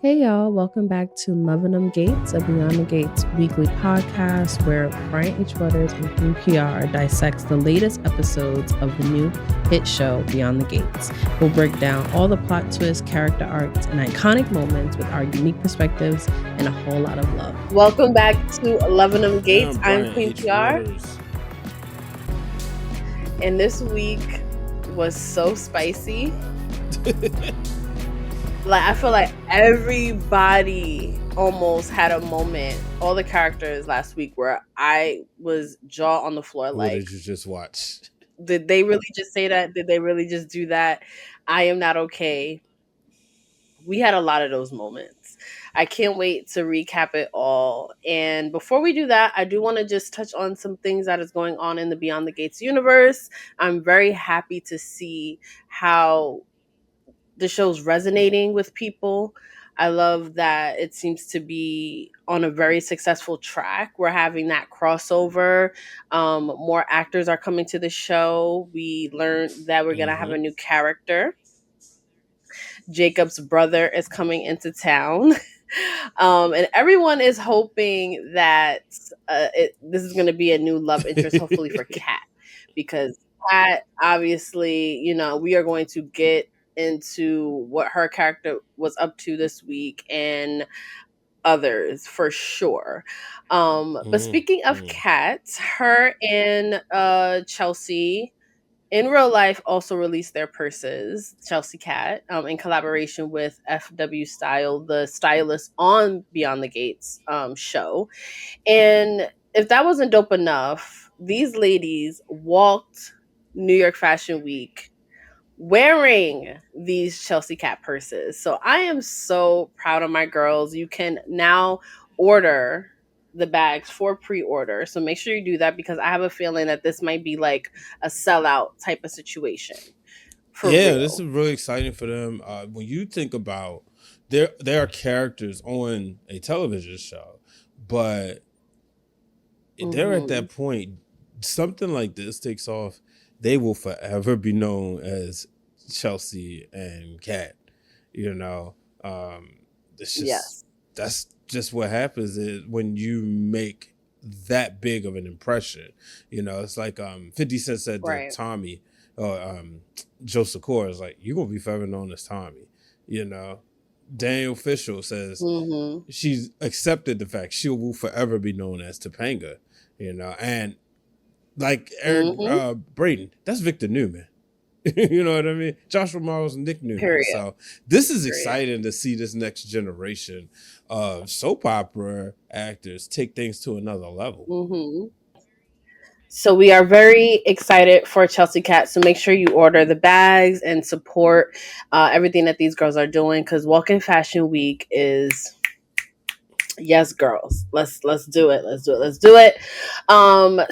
Hey y'all, welcome back to Loving Them Gates, a Beyond the Gates weekly podcast where Brian H. Butters and PPR dissects the latest episodes of the new hit show Beyond the Gates. We'll break down all the plot twists, character arcs, and iconic moments with our unique perspectives and a whole lot of love. Welcome back to Loving Them Gates. I'm Queen PR. And this week was so spicy. Like, I feel like everybody almost had a moment, all the characters last week, where I was jaw on the floor. What Like, did you just watch? Did they really just say that? Did they really just do that? I am not okay. We had a lot of those moments. I can't wait to recap it all. And before we do that, I do want to just touch on some things that is going on in the Beyond the Gates universe. I'm very happy to see how the show's resonating with people. I love that it seems to be on a very successful track. We're having that crossover. More actors are coming to the show. We learned that we're going to have a new character. Jacob's brother is coming into town. And everyone is hoping that this is going to be a new love interest, hopefully for Kat. Because Kat, obviously, we are going to get into what her character was up to this week and others for sure. But speaking of Kat, her and Chelsea in real life also released their purses, ChelseaKat, in collaboration with FW Style, the stylist on Beyond the Gates show. And if that wasn't dope enough, these ladies walked New York Fashion Week wearing these ChelseaKat purses. So I am so proud of my girls. You can now order the bags for pre-order. So make sure you do that because I have a feeling that this might be like a sellout type of situation. This is really exciting for them. When you think about there are characters on a television show, but they're at that point, something like this takes off, they will forever be known as Chelsea and Kat. It's just that's just what happens is when you make that big of an impression. It's like 50 Cent said to Tommy or Joe Secor is like, you're gonna be forever known as Tommy. Daniel Fishel says she's accepted the fact she will forever be known as Topanga. And like Eric Braden, that's Victor Newman. You know what I mean? Joshua Morrow's Nick Newman. Period. So this is exciting to see this next generation of soap opera actors take things to another level. So we are very excited for ChelseaKat. So make sure you order the bags and support everything that these girls are doing because Walk-in Fashion Week is... Yes, girls. Let's do it. Let's do it.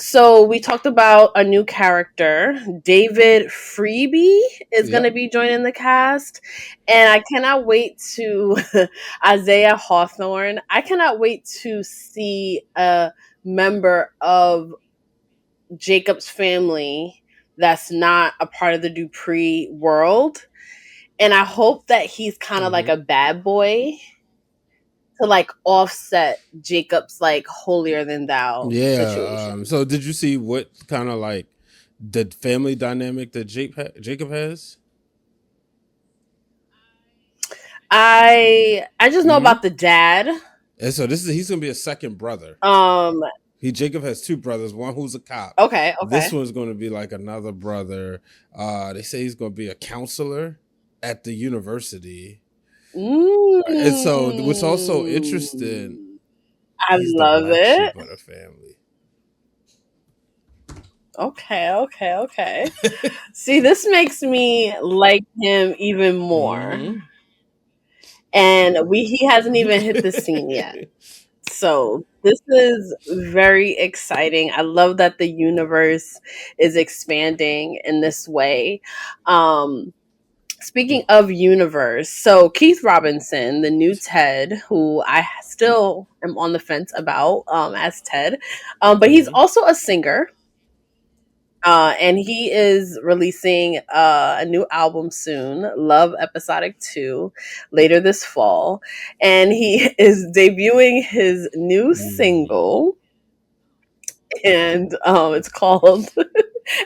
So we talked about a new character. David Freeby is going to be joining the cast. And I cannot wait to Isaiah Hawthorne. I cannot wait to see a member of Jacob's family that's not a part of the Dupree world. And I hope that he's kind of like a bad boy to like offset Jacob's like holier than thou situation. So did you see what kind of like the family dynamic that Jacob has? I just know about the dad. And so he's gonna be a second brother. Jacob has two brothers, one who's a cop. Okay. This one's gonna be like another brother. They say he's gonna be a counselor at the university. And so what's also interesting, I love it. Sheep of the family. Okay. See, this makes me like him even more. And he hasn't even hit the scene yet. So this is very exciting. I love that the universe is expanding in this way. Speaking of universe, so Keith Robinson, the new Ted, who I still am on the fence about as Ted, but he's also a singer. And he is releasing a new album soon, Love Episodic 2, later this fall. And he is debuting his new Mm. single, and it's called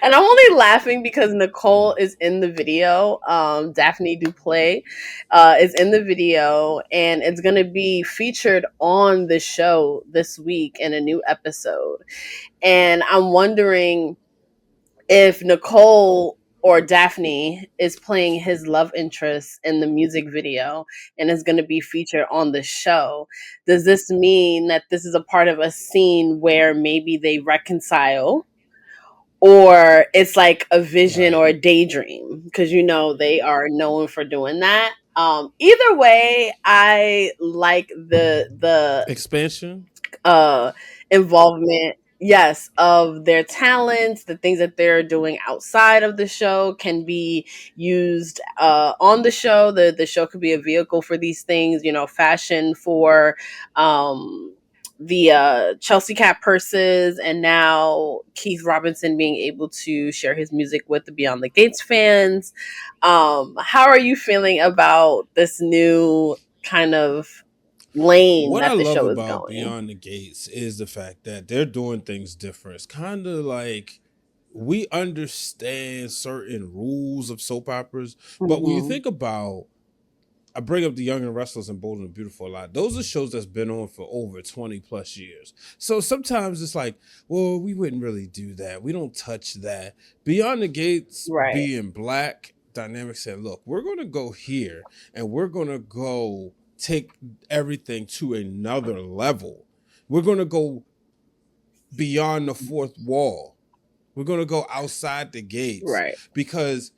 and I'm only laughing because Nicole is in the video. Daphne Duplay is in the video, and it's going to be featured on the show this week in a new episode. And I'm wondering if Nicole or Daphne is playing his love interest in the music video and is going to be featured on the show. Does this mean that this is a part of a scene where maybe they reconcile, or it's like a vision Right. or a daydream? Because they are known for doing that. Either way, I like the Expansion. uh involvement, yes, of their talents. The things that they're doing outside of the show can be used on the show. The show could be a vehicle for these things, fashion for the ChelseaKat purses, and now Keith Robinson being able to share his music with the Beyond the Gates fans. How are you feeling about this new kind of lane What I that the love show is about going? Beyond the Gates is the fact that they're doing things different. It's kind of like we understand certain rules of soap operas, but when you Mhm. think about, I bring up The Young and Restless and Bold and Beautiful a lot. Those are shows that's been on for over 20 plus years. So sometimes it's like, well, we wouldn't really do that. We don't touch that. Beyond the Gates Right, being black, Dynamic said, look, we're going to go here and we're going to go take everything to another level. We're going to go beyond the fourth wall. We're going to go outside the gates right. because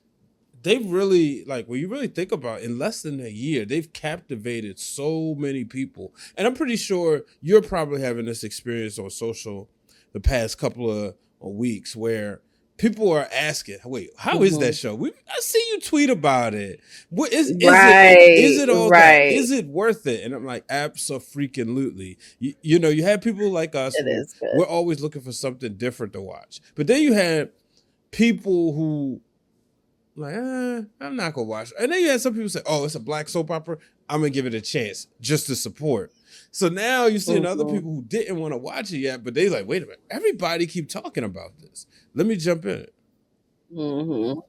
they've really, like, when you really think about it, in less than a year, they've captivated so many people. And I'm pretty sure you're probably having this experience on social the past couple of weeks where people are asking, wait, how is that Mhm. show? I see you tweet about it. What is Right, it all that? right. Is it worth it? And I'm like, absolutely. You had people like us It who is good. we're always looking for something different to watch. But then you had people who like, I'm not gonna watch. And then you had some people say, "Oh, it's a black soap opera. I'm gonna give it a chance just to support." So now you're seeing other Mhm, people who didn't want to watch it yet, but they like, "Wait a minute, everybody keep talking about this. Let me jump in." mhm.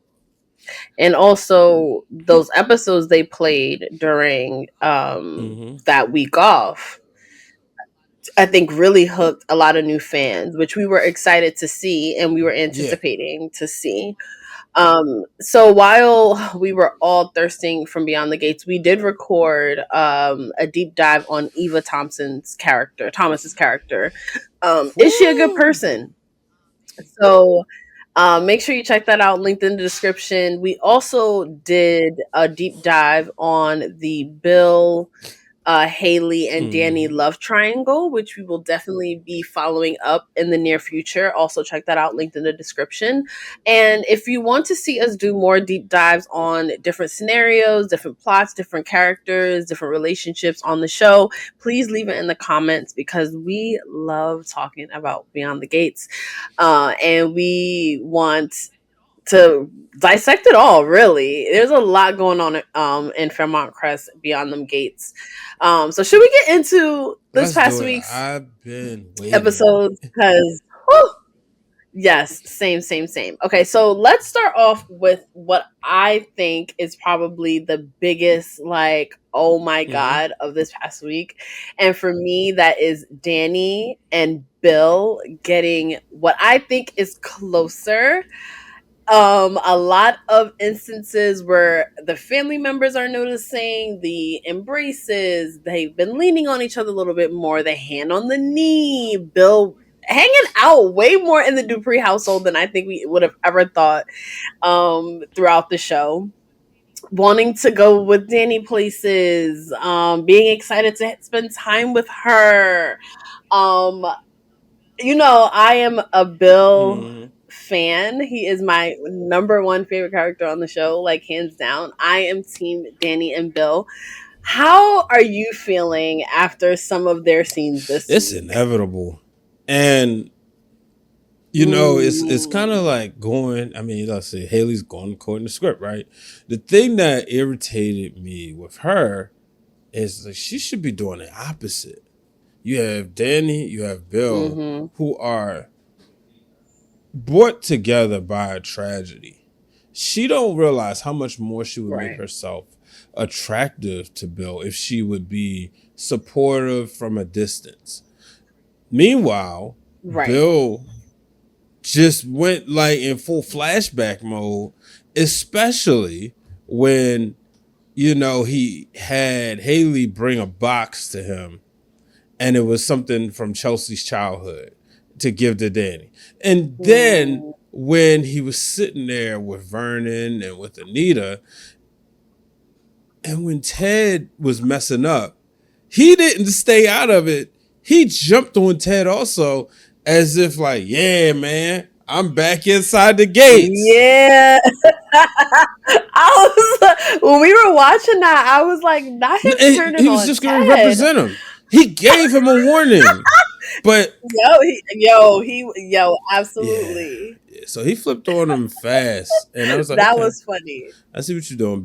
And also those episodes they played during Mm-hmm. that week off, I think really hooked a lot of new fans, which we were excited to see and we were Yeah. anticipating to see. So while we were all thirsting from Beyond the Gates, we did record a deep dive on Eva Thomas's character. Is she a good Woo! person? So make sure you check that out. Linked in the description. We also did a deep dive on the Bill, Hayley, and Dani Mm-hmm. love triangle, which we will definitely be following up in the near future. Also, check that out, linked in the description. And if you want to see us do more deep dives on different scenarios, different plots, different characters, different relationships on the show, please leave it in the comments because we love talking about Beyond the Gates. And we want to dissect it all. Really, there's a lot going on in Fairmont Crest beyond them gates. So should we get into this Let's past do it. week's I've been waiting. episodes? Because yes, same. Okay, so let's start off with what I think is probably the biggest, like, oh my Mm-hmm. god, of this past week. And for me, that is Dani and Bill getting what I think is closer. A lot of instances where the family members are noticing the embraces, they've been leaning on each other a little bit more, the hand on the knee, Bill hanging out way more in the Dupree household than I think we would have ever thought throughout the show. Wanting to go with Dani places, being excited to spend time with her. Um, I am a Bill Mm-hmm. fan. He is my number one favorite character on the show, like hands down. I am team Dani and Bill. How are you feeling after some of their scenes this It's week? inevitable. And It's kind of like going. I mean, let's say Hayley's going according to script, right? The thing that irritated me with her is like she should be doing the opposite. You have Dani, you have Bill, Mm-hmm. who are brought together by a tragedy. She don't realize how much more she would make Right. herself attractive to Bill if she would be supportive from a distance. Meanwhile, Right. Bill just went like in full flashback mode, especially when he had Hayley bring a box to him, and it was something from Chelsea's childhood to give to Dani. And then Mm. when he was sitting there with Vernon and with Anita, and when Ted was messing up, he didn't stay out of it. He jumped on Ted also, as if like, yeah, man, I'm back inside the gates. Yeah. I was when we were watching that, I was like, not him And turning he was on just going to Ted. represent him. He gave him a warning, but yeah, Absolutely. yeah. So he flipped on him fast, and I was like, That okay, was funny. I see what you're doing,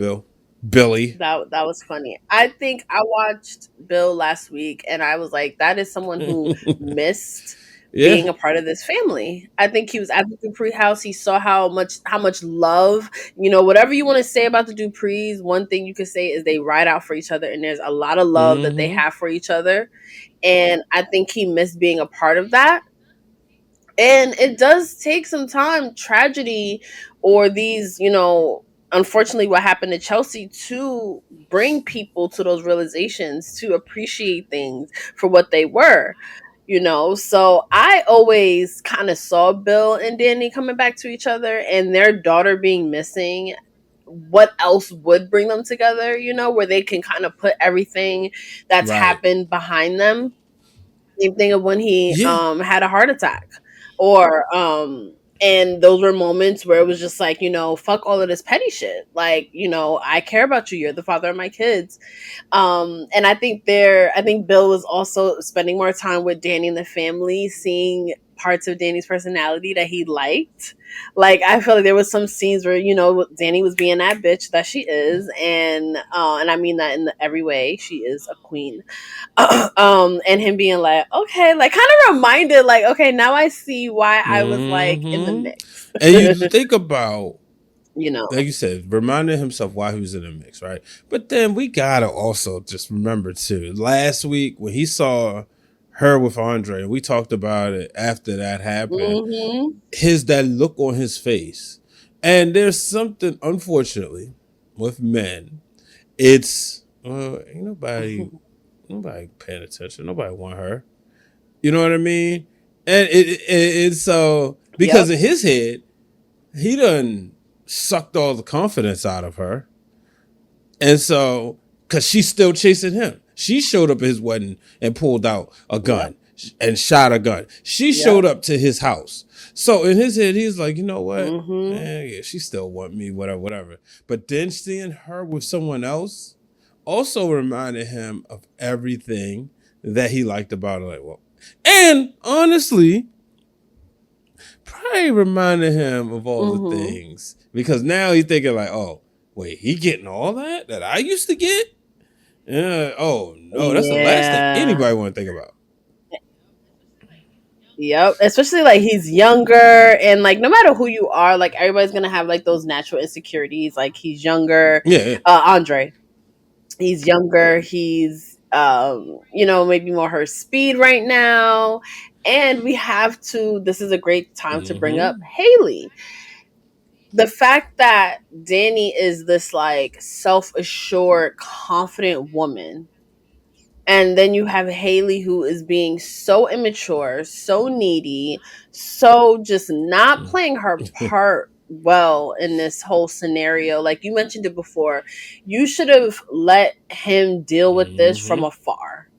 Billy. That was funny. I think I watched Bill last week and I was like, that is someone who missed Yeah. being a part of this family. I think he was at the Dupree house. He saw how much love, whatever you want to say about the Duprees, one thing you could say is they ride out for each other and there's a lot of love that they Mm-hmm. have for each other. And I think he missed being a part of that. And it does take some time, tragedy or these, unfortunately what happened to Chelsea, to bring people to those realizations, to appreciate things for what they were. So I always kind of saw Bill and Dani coming back to each other, and their daughter being missing. What else would bring them together, where they can kind of put everything that's Right. happened behind them. Same thing of when he Yeah. had a heart attack, or and those were moments where it was just like, fuck all of this petty shit. Like, I care about you. You're the father of my kids. And I think Bill was also spending more time with Dani and the family, seeing parts of Dani's personality that he liked. Like, I feel like there was some scenes where, Dani was being that bitch that she is, and I mean that in every way. She is a queen. And him being like, okay, like kind of reminded, like, okay, now I see why I was like in the Mm-hmm. mix. And you think about, you know. like you said, reminding himself why he was in the mix, right? But then we gotta also just remember too, last week when he saw her with Andre, and we talked about it after that happened, Mm-hmm. that look on his face. And there's something, unfortunately, with men. It's ain't nobody paying attention. Nobody want her. You know what I mean? And it's so because Yep. in his head, he done sucked all the confidence out of her. And so, because she's still chasing him, she showed up at his wedding and pulled out a Yep. gun and shot a gun. She Yep. showed up to his house. So in his head, he's like, you know what? Mm-hmm. Yeah, she still want me, whatever, whatever. But then seeing her with someone else also reminded him of everything that he liked about her. Like, well, and honestly, probably reminded him of all the Mm-hmm. things because now he's thinking like, oh, wait, he getting all that I used to get? Yeah. Oh no, that's the last thing Yeah. anybody want to think about. Yep. Especially like he's younger, and like no matter who you are, like everybody's gonna have like those natural insecurities. Like he's younger. Yeah. Andre. He's younger. He's maybe more her speed right now. And we have to, this is a great time to bring up Mm-hmm. Hayley. The fact that Dani is this like self-assured, confident woman, and then you have Hayley, who is being so immature, so needy, so just not playing her part well in this whole scenario. Like you mentioned it before, you should have let him deal with this from Mm-hmm. afar.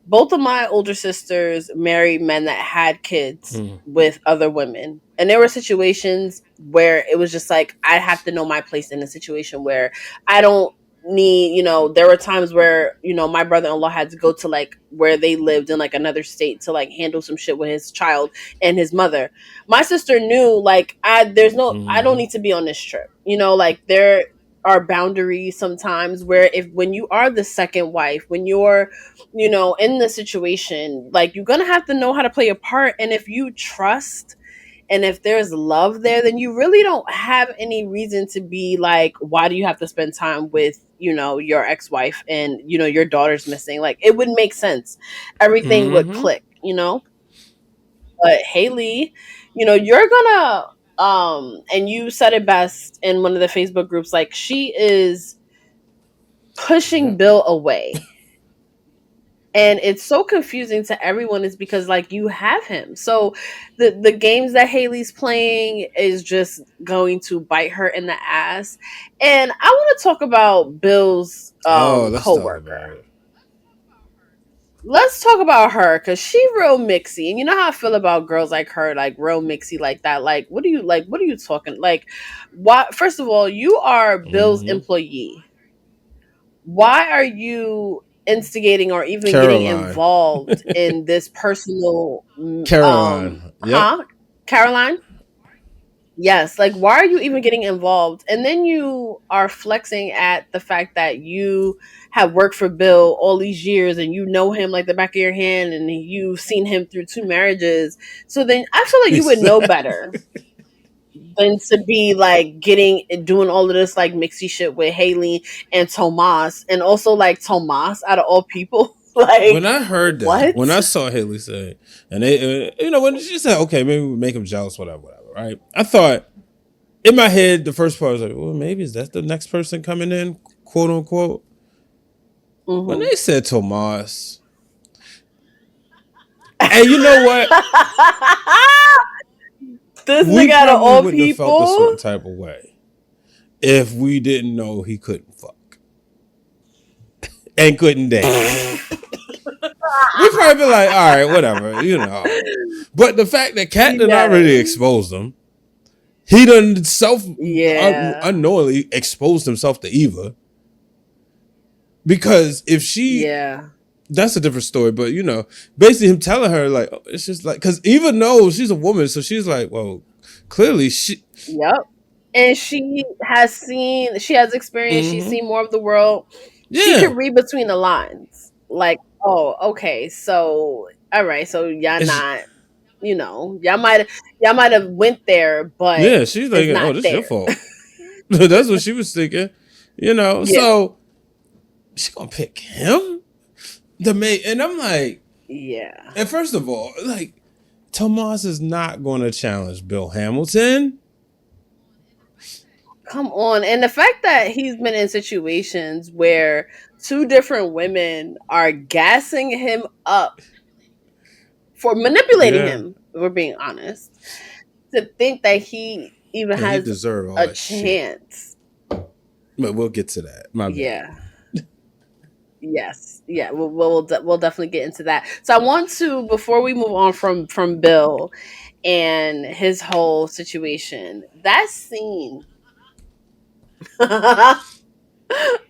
Both of my older sisters married men that had kids Mm-hmm. with other women. And there were situations where it was just like, I have to know my place in a situation where I don't need, there were times where, my brother-in-law had to go to like where they lived in like another state to like handle some shit with his child and his mother. My sister knew like I don't Mm-hmm. need to be on this trip. Like there are boundaries sometimes where if when you are the second wife, when you're, in the situation, like you're gonna have to know how to play a part. And if you trust and if there's love there, then you really don't have any reason to be like, why do you have to spend time with, your ex-wife and, your daughter's missing? Like, it would make sense. Everything would Mm-hmm. click. But Hayley, you're gonna, and you said it best in one of the Facebook groups, like, she is pushing Yep. Bill away. And it's so confusing to everyone is because like you have him, so the games that Hayley's playing is just going to bite her in the ass. And I want to talk about Bill's Oh, let's talk co-worker. about it. Let's talk about her because she real mixy, and you know how I feel about girls like her, like real mixy like that. Like what are you talking like? Why, first of all, you are Bill's Mm-hmm. employee. Why are you instigating or even getting Caroline. involved in this personal Caroline. Yep. Caroline? Yes, like why are you even getting involved? And then you are flexing at the fact that you have worked for Bill all these years and you know him like the back of your hand and you've seen him through 2 marriages. So then I feel like you would know better than to be like doing all of this like mixy shit with Hayley and Tomas, and also like Tomas out of all people. When Like I heard that, what? when I saw Hayley say, and they, when she said, okay, maybe we make him jealous, whatever, right? I thought in my head, the first part was like, well, maybe is that the next person coming in, quote unquote. When Mm-hmm. they said Tomas, and you know what? This We nigga out of probably all wouldn't have felt a people. certain type of way if we didn't know he couldn't fuck and couldn't dance. We'd probably be like, all right, whatever. But the fact that Kat done already Yes. exposed him, he done Yeah. unknowingly exposed himself to Eva. Because if she, Yeah. that's a different story. But basically him telling her like, it's just like, because Eva knows she's a woman, so she's like, well, clearly she. Yep. And she has experience, she's Mm-hmm. seen more of the world. She Yeah, could read between the lines. Like, oh, okay, so all right, so y'all it's, not, y'all might have went there, but yeah. She's like, it's oh, not this is your there. fault. That's what she was thinking. Yeah. So she gonna pick him, the mate, and I'm like, Yeah. and first of all, like, Tomas is not going to challenge Bill Hamilton. Come on. And the fact that he's been in situations where two different women are gassing him up for manipulating Yeah, him, if we're being honest, to think that he even and he has deserved all a that shit. chance. But we'll get to that. My bad. Yeah. Yes. Yeah. We'll definitely get into that. So I want to, before we move on from Bill and his whole situation, that scene of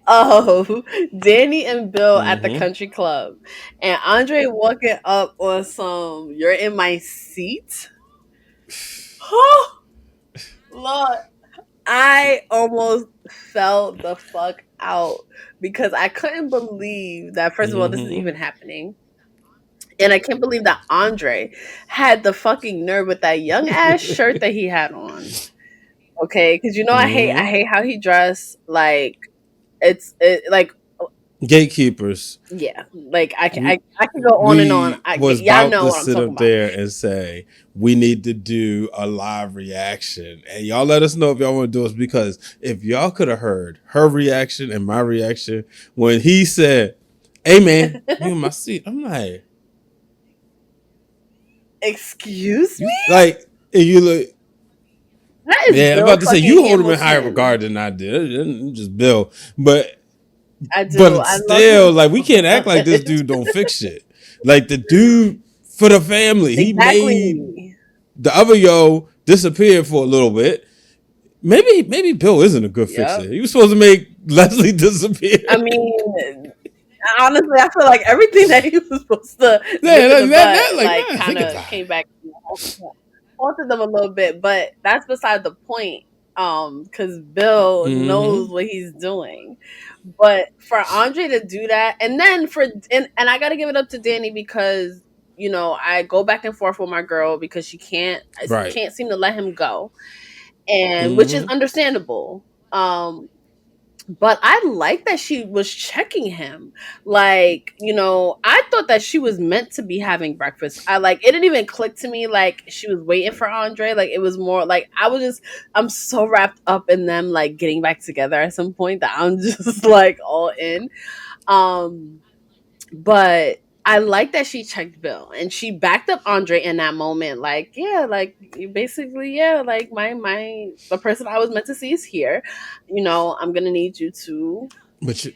Dani and Bill at the Mm-hmm. country club and Andre walking up on some "you're in my seat." Oh, Lord, I almost fell the fuck out because I couldn't believe that, first of all, this is Mm-hmm. even happening. And I can't believe that Andre had the fucking nerve with that young ass shirt that he had on. Okay, because I Mm-hmm. hate how he dressed. Like like Gatekeepers. yeah, like We I can go on and on. we was Y'all about know to what I'm sit talking up about. there and say we need to do a live reaction, and y'all let us know if y'all want to do it, because if y'all could have heard her reaction and my reaction when he said, "Hey man, you in my seat," I'm like, Excuse you me? like, and you look. That is Yeah, I'm Bill about to say fucking you hold him in higher Hamilton. regard than I did. It isn't just Bill, but I do. but I love him still, like, we so can't act like this much. dude don't fix shit. Like, the dude for the family, he made Exactly. the other disappear for a little bit. Maybe Bill isn't a good fixer. Yep. He was supposed to make Leslie disappeared. I mean, honestly, I feel like everything that he was supposed to nip Yeah, in the that, butt, like like, that. kind Think of about came it. back and haunted them a little bit. But that's beside the point. Because Bill knows Mm-hmm. what he's doing. But for Andre to do that, and then and I got to give it up to Danny because I go back and forth with my girl because she Right. can't seem to let him go, and which is Mm-hmm. understandable. But I like that she was checking him. Like, I thought that she was meant to be having breakfast. I like it didn't even click to me like she was waiting for Andre. Like it was more like I'm so wrapped up in them like getting back together at some point that I'm just like all in. Um but I like that she checked Bill and she backed up Andre in that moment. Like, yeah, like you basically, yeah, like my the person I was meant to see is here. I'm gonna need you to, But you,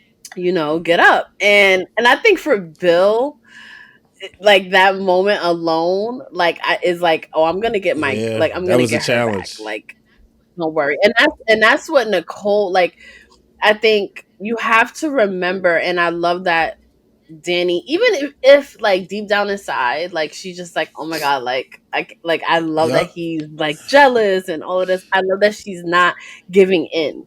get up. And I think for Bill, like that moment alone, like is like, oh, yeah, I'm that gonna was a get her back. challenge. Like, don't worry. And that's what Nicole like. I think you have to remember, and I love that Danny, even if like deep down inside, like she's just like, oh my god, I love that Yep. he's like jealous and all of this. I love that she's not giving in.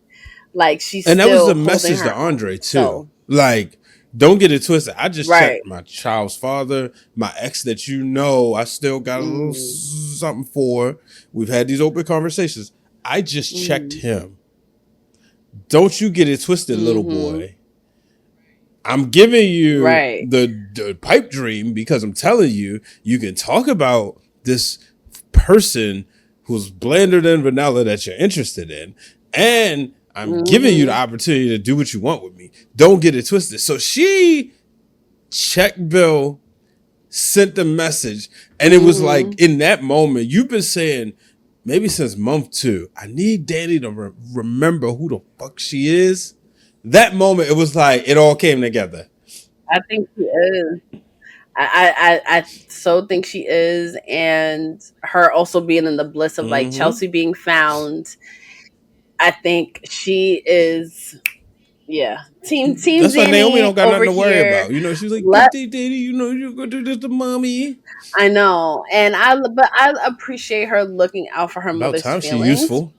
Like she's And that was the still holding message to her own. Andre too. So Like, don't get it twisted. I just right. checked my child's father, my ex that I still got a little Mm, something for. We've had these open conversations. I just checked mm, him. Don't you get it twisted, little mm-hmm. boy. I'm giving you Right. the pipe dream because I'm telling you, you can talk about this person who's blander than vanilla that you're interested in, and I'm giving you the Mm-hmm. opportunity to do what you want with me. Don't get it twisted. So she checked Bill, sent the message, and it was like Mm-hmm. in that moment, you've been saying maybe since month 2, I need Danny to remember who the fuck she is. That moment, it was like it all came together. I think she is. I so think she is, and her also being in the bliss of like Mm-hmm. Chelsea being found. I think she is, yeah. Team That's why Naomi Danny don't got over nothing to worry here. about. You know, she's like, Let Daddy, you know, you go do this to mommy. I know, but I appreciate her looking out for her About mother's time she feelings. useful.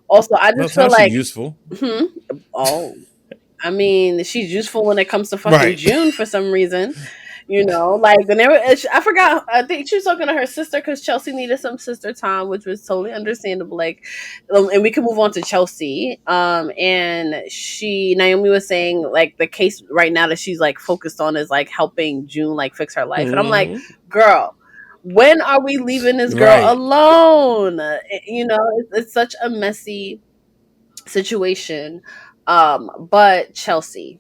Also, I About just time feel she like, useful. hmm, oh, I mean, she's useful when it comes to fucking Right. June for some reason. Like when they were, I forgot. I think she was talking to her sister because Chelsea needed some sister time, which was totally understandable. Like, and we can move on to Chelsea. And Naomi was saying like the case right now that she's like focused on is like helping June like fix her life, and I'm like, Mm-hmm. girl. When are we leaving this girl Right. alone? It's such a messy situation. But Chelsea,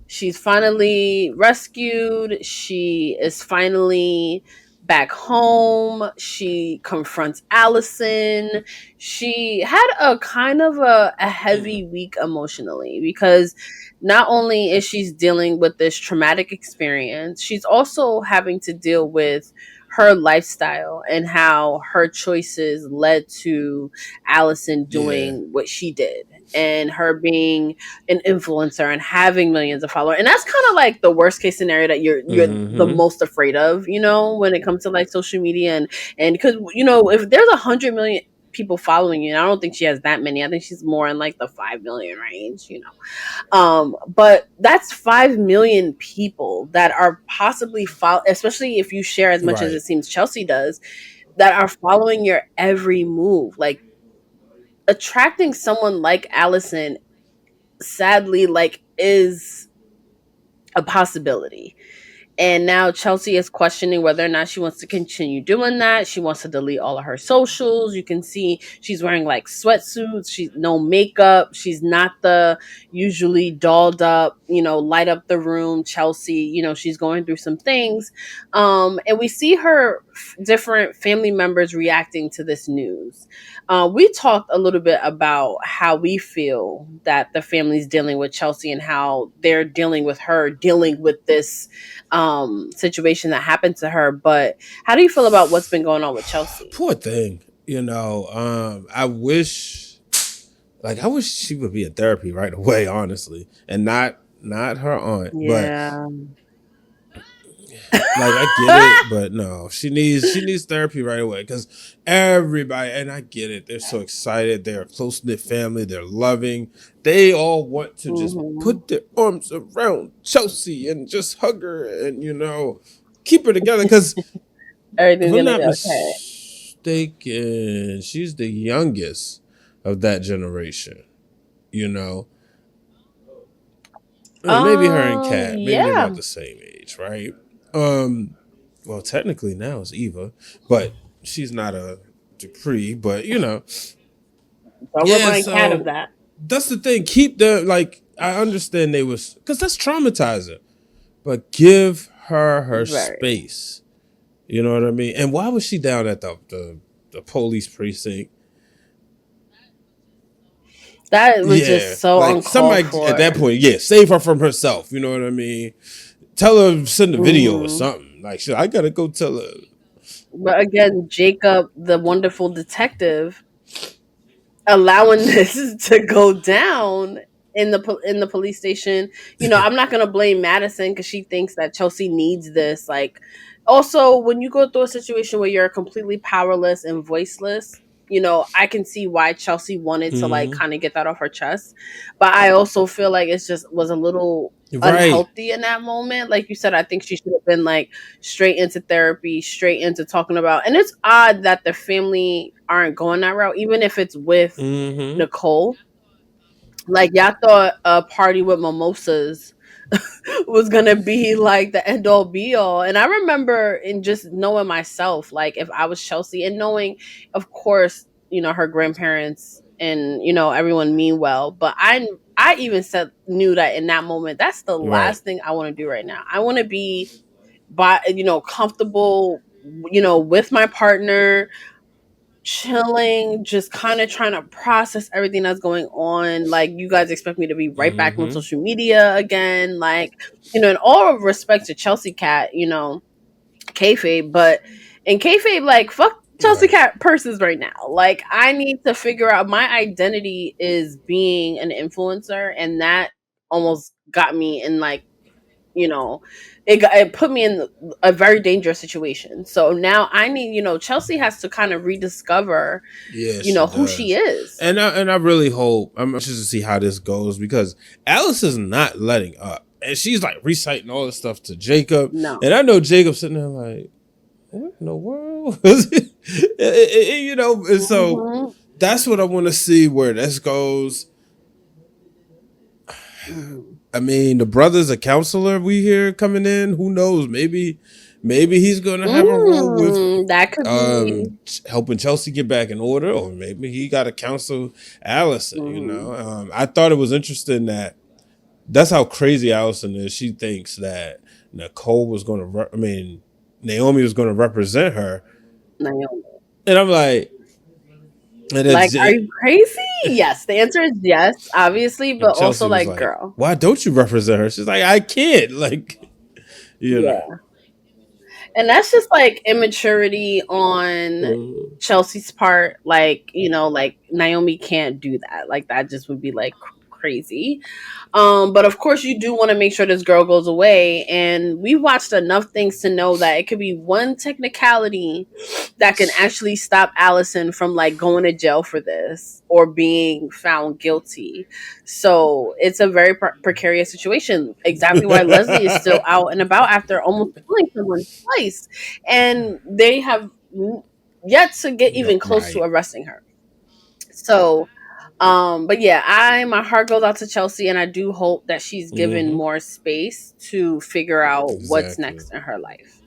she's finally rescued. She is finally back home. She confronts Allison. She had a kind of a heavy week emotionally because not only is she dealing with this traumatic experience, she's also having to deal with her lifestyle and how her choices led to Allison Yeah. doing what she did and her being an influencer and having millions of followers. And that's kind of like the worst case scenario that you're the Mm-hmm. most afraid of, when it comes to like social media and because if there's 100 million people following you, and I don't think she has that many. I think she's more in like the 5 million range. But that's 5 million people that are possibly especially if you share as much as it Right. seems Chelsea does, that are following your every move. Like attracting someone like Allison sadly like is a possibility. And now Chelsea is questioning whether or not she wants to continue doing that. She wants to delete all of her socials. You can see she's wearing like sweatsuits. She's no makeup. She's not the usually dolled up, light up the room Chelsea. She's going through some things. And we see her different family members reacting to this news. We talked a little bit about how we feel that the family's dealing with Chelsea and how they're dealing with her dealing with this situation that happened to her. But how do you feel about what's been going on with Chelsea? Poor thing. I wish Like I wish she would be in therapy right away, honestly, and not her aunt, but Yeah. like I get it, but no, she needs therapy right away because everybody, and I get it, they're so excited, they're a close knit family, they're loving, they all want to just Hmm. put their arms around Chelsea and just hug her and keep her together because if Everything's I'm gonna not be okay. mistaken, she's the youngest of that generation. You know, maybe her and Kat, maybe they're Yeah. about the same age, right? Um, well, technically now it's Eva, but she's not a Dupree. But Don't yeah. remind Cat of So that. that's the thing. Keep the like. I understand they was because that's traumatizing, but give her Very. space. You know what I mean? And why was she down at the police precinct? That was Yeah, just so like uncalled somebody at that for. point, yeah, save her from herself. You know what I mean? Tell her send a video or Hmm. something. Like, shit, I gotta go tell her. But again, Jacob, the wonderful detective, allowing this to go down in the police station. I'm not gonna blame Madison because she thinks that Chelsea needs this. Like, also when you go through a situation where you're completely powerless and voiceless. I can see why Chelsea wanted to like Mm-hmm. kind of get that off her chest, but I also feel like it's just was a little Right. unhealthy in that moment. Like you said, I think she should have been like straight into therapy, straight into talking about. And it's odd that the family aren't going that route, even if it's with Mm-hmm. Nicole. Like y'all thought a party with mimosas was gonna be like the end all be all. And I remember in just knowing myself, like if I was Chelsea and knowing, of course, her grandparents and everyone mean well, but I even said knew that in that moment, that's the Right. last thing I want to do right now. I want to be by comfortable, with my partner, chilling, just kind of trying to process everything that's going on. Like, you guys expect me to be right back on Mm-hmm. social media again. Like, in all respect to ChelseaKat, kayfabe, but in kayfabe, like, fuck Right. ChelseaKat purses right now. Like, I need to figure out my identity is being an influencer, and that almost got me in like you know it put me in a very dangerous situation. So now I need, Chelsea has to kind of rediscover, Yeah, she who she does. is. And I really hope I'm anxious to see how this goes because Alice is not letting up. And she's like reciting all this stuff to Jacob. No. And I know Jacob's sitting there like, what in the world? And so Hmm. that's what I want to see where this goes. Hmm. I mean, the brother's a counselor we hear coming in. Who knows? Maybe he's gonna have a role with That could be. helping Chelsea get back in order, or maybe he got to counsel Allison. Hmm. I thought it was interesting that that's how crazy Allison is. She thinks that Nicole was going to, Naomi was going to represent her, Naomi. and I'm like, and Like, it's are you crazy? Yes, the answer is yes, obviously, but and also Chelsea was like, like, girl. why don't you represent her? She's like, I can't, like, you know. Yeah. And that's just like immaturity on Mhm. Chelsea's part. Like, like Naomi can't do that. Like, that just would be like crazy. But of course, you do want to make sure this girl goes away. And we watched enough things to know that it could be one technicality that can actually stop Allison from like going to jail for this or being found guilty. So it's a very precarious situation. Exactly why Leslie is still out and about after almost killing someone twice. And they have yet to get even close to Right. arresting her. So but yeah, my heart goes out to Chelsea, and I do hope that she's given Hmm. more space to figure out what's Exactly. next in her life.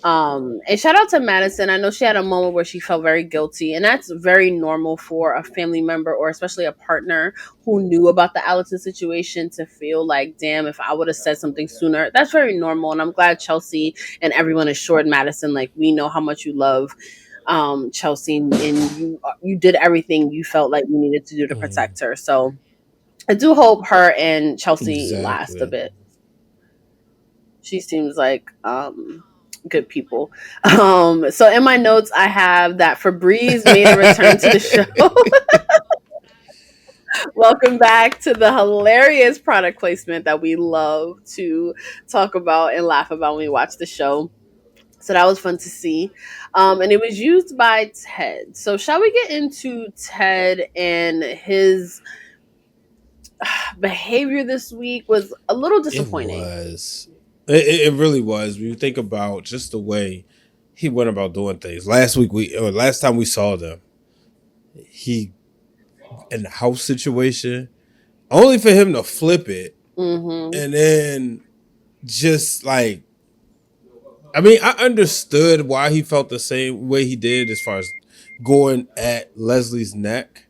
And shout out to Madison. I know she had a moment where she felt very guilty, and that's very normal for a family member or especially a partner who knew about the Allison situation to feel like, damn, if I would have said something sooner. That's very normal, and I'm glad Chelsea and everyone assured Madison, like, we know how much you love Chelsea, and you did everything you felt like you needed to do to Mhm. protect her. So I do hope her and Chelsea last a Exactly. bit. She seems like good people. So in my notes I have that Febreze made a return to the show. Welcome back to the hilarious product placement that we love to talk about and laugh about when we watch the show. So that was fun to see. And it was used by Ted. So shall we get into Ted and his behavior this week was a little It disappointing. was. It really was. When you think about just the way he went about doing things. Last time we saw them, he in the house situation, only for him to flip it Mm-hmm. and then just like, I mean, I understood why he felt the same way he did as far as going at Leslie's neck.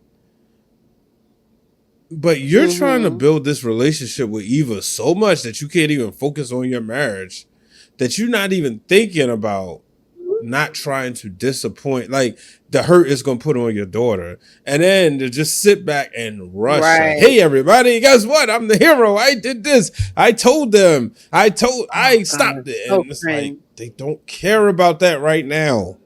But you're trying to Mm-hmm. build this relationship with Eva so much that you can't even focus on your marriage, that you're not even thinking about not trying to disappoint, like the hurt is going to put on your daughter. And then to just sit back and rush, like, Right. hey, everybody, guess what? I'm the hero. I did this. I told them. Oh I God, stopped it. so And it's like, cringe. they don't care about that right now.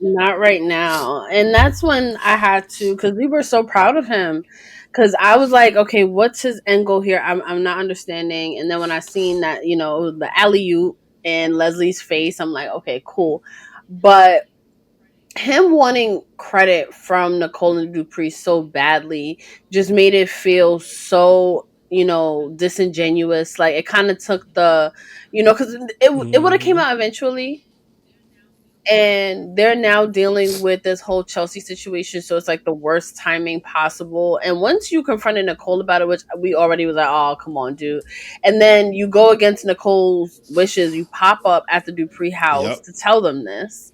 Not right now. And that's when I had to, because we were so proud of him. Because I was like, okay, what's his end goal here? I'm not understanding. And then when I seen that, the alley oop in Leslie's face, I'm like, okay, cool. But him wanting credit from Nicole and Dupree so badly just made it feel so, disingenuous. Like it kind of took because it would have came Mm-hmm. out eventually, and they're now dealing with this whole Chelsea situation, so it's like the worst timing possible. And once you confronted Nicole about it, which we already was like, oh come on, dude, and then you go against Nicole's wishes, you pop up at the Dupree house Yep. to tell them this,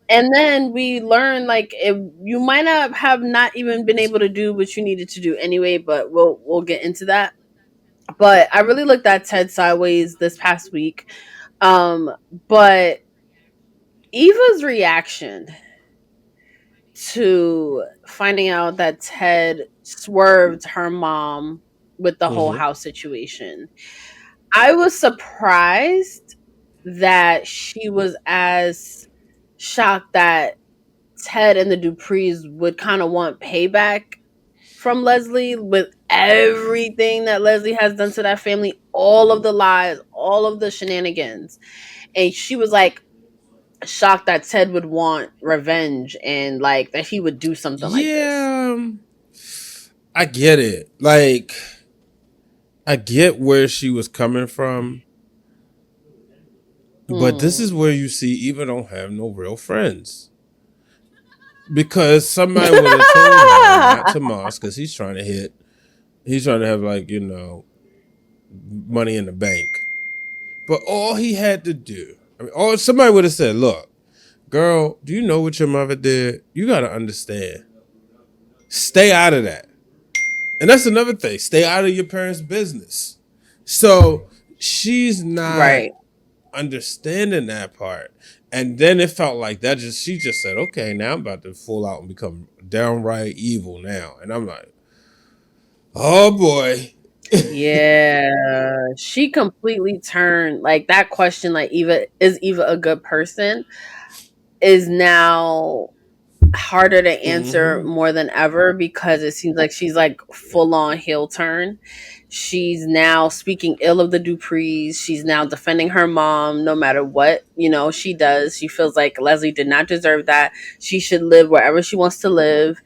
and then we learn like if you might not even been able to do what you needed to do anyway, but we'll get into that. But I really looked at Ted sideways this past week. um but Eva's reaction to finding out that Ted swerved her mom with the whole Mm-hmm. house situation. I was surprised that she was as shocked that Ted and the Duprees would kind of want payback from Leslie with everything that Leslie has done to that family, all of the lies, all of the shenanigans. And she was like, shocked that Ted would want revenge and like that he would do something like this. Yeah. I get it. Like, I get where she was coming from, but this is Hmm. where you see Eva don't have no real friends. Because somebody would have told her, not Tomas, because he's trying to have, like, money in the bank. But all he had to do, I mean, or somebody would have said, look, girl, do you know what your mother did? You got to understand. Stay out of that. And that's another thing. Stay out of your parents' business. So she's not Right. understanding that part. And then it felt like she just said, okay, now I'm about to full out and become downright evil now. And I'm like, oh boy. Yeah. She completely turned like that question, like Eva a good person, is now harder to answer Mm-hmm. more than ever because it seems like she's like full on heel turn. She's now speaking ill of the Duprees. She's now defending her mom no matter what, she does. She feels like Leslie did not deserve that. She should live wherever she wants to live.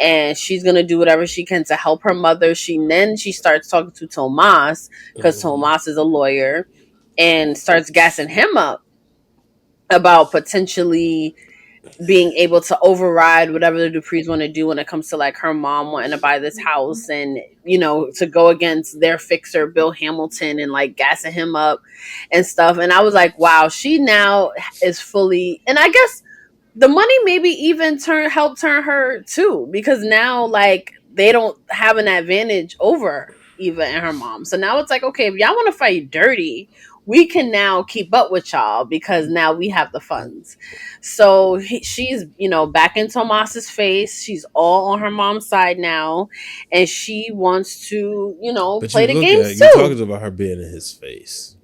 And she's gonna do whatever she can to help her mother. She starts talking to Tomas because Mm-hmm. Tomas is a lawyer and starts gassing him up about potentially being able to override whatever the Duprees want to do when it comes to like her mom wanting to buy this house, and to go against their fixer Bill Hamilton and like gassing him up and stuff. And I was like, wow, she now is fully, and I guess the money maybe even help turn her too, because now like they don't have an advantage over Eva and her mom. So now it's like, okay, if y'all want to fight dirty, we can now keep up with y'all because now we have the funds. So she's back in Tomas's face. She's all on her mom's side now, and she wants to But play the games you too. talking about her being in his face.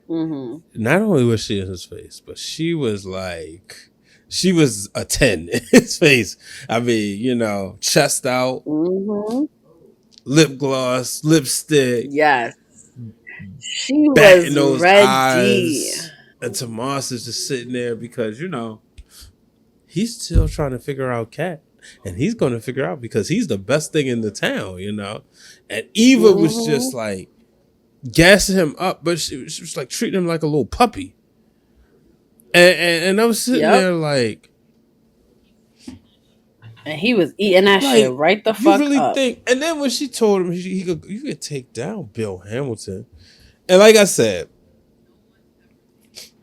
Hmm. Not only was she in his face, but she was like, She was a 10 in his face. I mean, chest out, Mm-hmm. lip gloss, lipstick, Yes. She batting was those ready. eyes. And Tomas is just sitting there because, he's still trying to figure out Kat. And he's going to figure out because he's the best thing in the town. And Eva was just Mm-hmm. like gassing him up, but she was like treating him like a little puppy. And I was sitting Yep. there like, And he was eating that shit right the you fuck really up. think? And then when she told him you could take down Bill Hamilton, and like I said,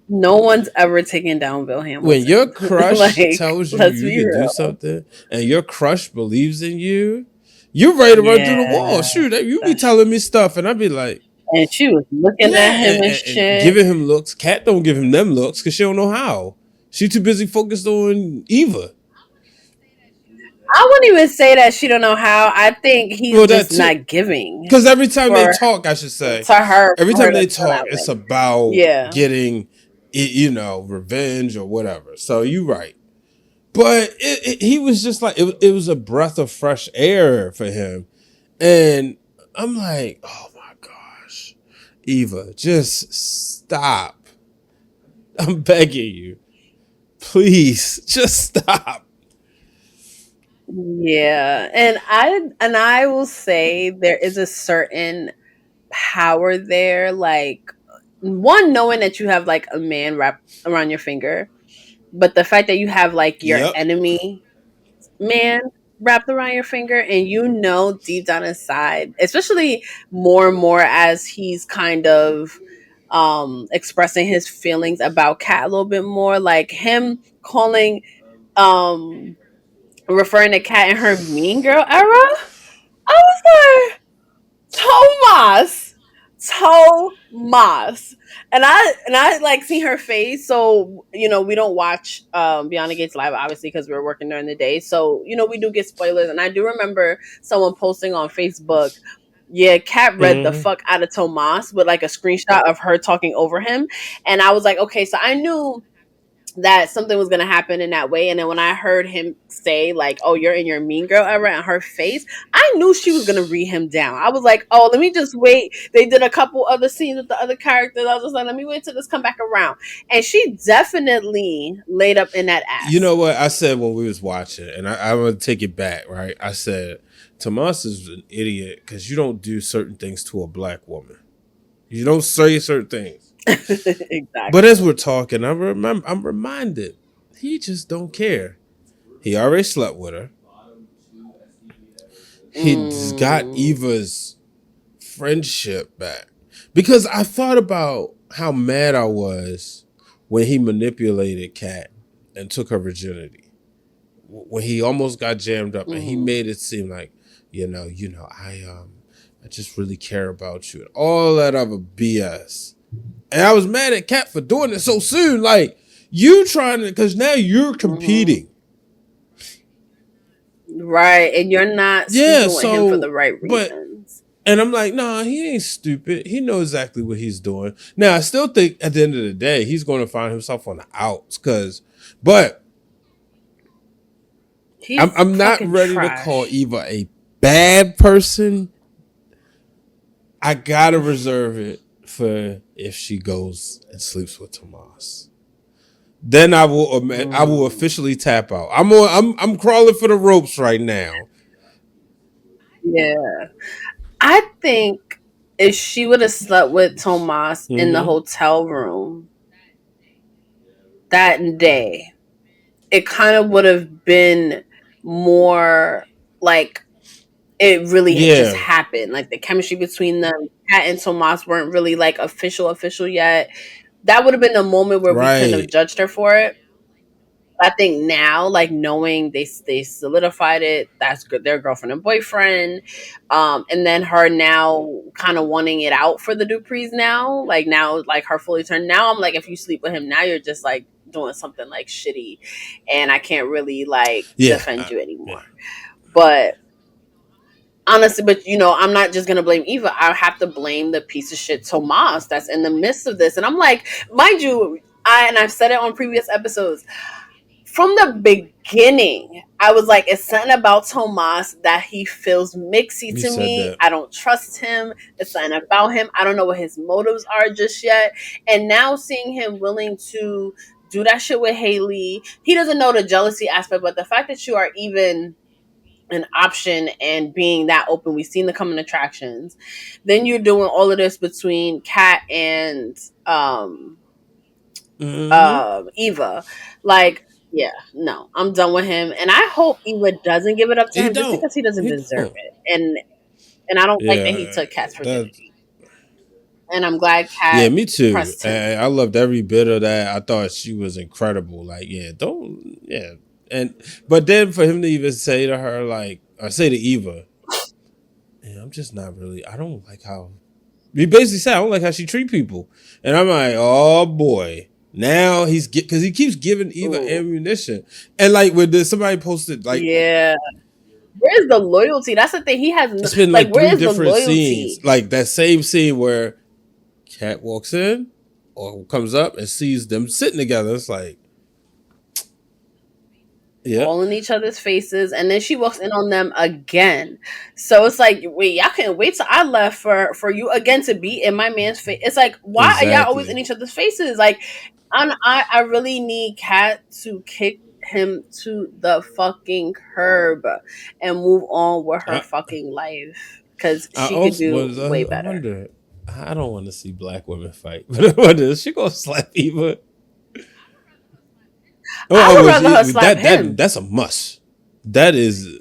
No one's ever taken down Bill when your Hamilton. crush Like, tells you let's you be could do real. something, and your crush believes in you, you're ready to run through the wall. Yeah. Shoot, you be That's, telling me stuff, and I'd be like, and she was looking at yeah, him and and shit. giving him looks. Kat don't give him them looks because she don't know how. She too busy focused on Eva. I wouldn't even say that she don't know how. I think he's Well, that just too. not giving Because every time they for talk, I should say, to her every for her time to they feel talk, that it's way. about Yeah. getting, revenge or whatever. So you're right. But he was just like, it was a breath of fresh air for him. And I'm like, oh my gosh, Eva, just stop. I'm begging you. Please, just stop. Yeah. And I will say there is a certain power there, like one knowing that you have like a man wrapped around your finger, but the fact that you have like your Yep. enemy man wrapped around your finger, and deep down inside, especially more and more as he's kind of expressing his feelings about Kat a little bit more, like him calling um referring to Kat in her mean girl era. I was like, Tomas, Tomas, and I like see her face. So we don't watch Beyond the Gates live, obviously, because we're working during the day. So we do get spoilers, and I do remember someone posting on Facebook. Yeah, Kat read the Mm-hmm. fuck out of Tomas with like a screenshot of her talking over him, and I was like, okay, so I knew that something was going to happen in that way. And then when I heard him say like, oh, you're in your mean girl era, and her face, I knew she was going to read him down. I was like, oh, let me just wait. They did a couple other scenes with the other characters. I was just like, let me wait till this come back around. And she definitely laid up in that You ass. know what I said when we was watching, and I want to take it back, right? I said, Tomas is an idiot because you don't do certain things to a black woman. You don't say certain things. But Exactly. as we're talking, I'm reminded he just don't care. He already slept with her. He's got Mm. Eva's friendship back. Because I thought about how mad I was when he manipulated Kat and took her virginity. When he almost got jammed up and he Mm. made it seem like, I just really care about you and all that other BS. And I was mad at Kat for doing it so soon. Like, you trying to, because now you're Mm-hmm. competing. Right. And you're not Yeah, sleeping with him for the so, right but, reasons. and I'm like, nah, he ain't stupid. He knows exactly what he's doing. Now, I still think at the end of the day, he's going to find himself on the outs. But He's I'm not fucking ready to call trash. Eva a bad person. I gotta reserve it for if she goes and sleeps with Tomas. Then I will Mm. officially tap out. I'm crawling for the ropes right now. Yeah. I think if she would have slept with Tomas in the Mm-hmm. hotel room that day, it kind of would have been more like it really had just Yeah. happened. Like the chemistry between them, Kat and Tomas weren't really like official yet. That would have been the moment where we couldn't have Right. judged her for it. I think now, like knowing they solidified it, that's good. Their girlfriend and boyfriend, and then her now kind of wanting it out for the Duprees now, like now, like her fully turned. Now I'm like, if you sleep with him, now you're just like doing something like shitty, and I can't really like Yeah. defend you Yeah. anymore. But honestly, but I'm not just gonna blame Eva. I have to blame the piece of shit Tomas that's in the midst of this, and I'm like, mind you, I've said it on previous episodes from the beginning, I was like, it's something about Tomas that he feels mixy You to said me. that. I don't trust him. It's something about him. I don't know what his motives are just yet. And now seeing him willing to do that shit with Hayley, he doesn't know the jealousy aspect, but the fact that you are even an option and being that open, we've seen the coming attractions. Then you're doing all of this between Kat and Mm-hmm. Eva. Like, yeah, no, I'm done with him. And I hope Eva doesn't give it up to He him just don't. because he doesn't He deserve don't. it. And I don't like that he Yeah, took Kat's that. virginity. And I'm glad Yeah, Kat me too. pressed him. I loved every bit of that. I thought she was incredible. Like, yeah, don't, yeah, and but then for him to even say to her, like, I say to Eva, yeah, I'm just not really. I don't like how he basically said I don't like how she treat people, and I'm like, oh boy. Now he's because he keeps giving Eva Ooh. ammunition, and like when somebody posted like Yeah. Where's the loyalty? That's the thing. He has no, it's been like, like where three is the different scenes, loyalty? like that same scene where Kat walks in or comes up and sees them sitting together. It's like, yeah, All in each other's faces, and then she walks in on them again. So it's like, wait, y'all couldn't wait till I left for you again to be in my man's face. It's like, why are y'all always in exactly. each other's faces? Like, I really need Kat to kick him to the fucking curb and move on with her I, fucking life because I she could also do was. way I better. wonder. I don't want to see black women fight, but I wonder is she gonna slap Eva? I Oh, would well, rather her slap him. that's a must. That is,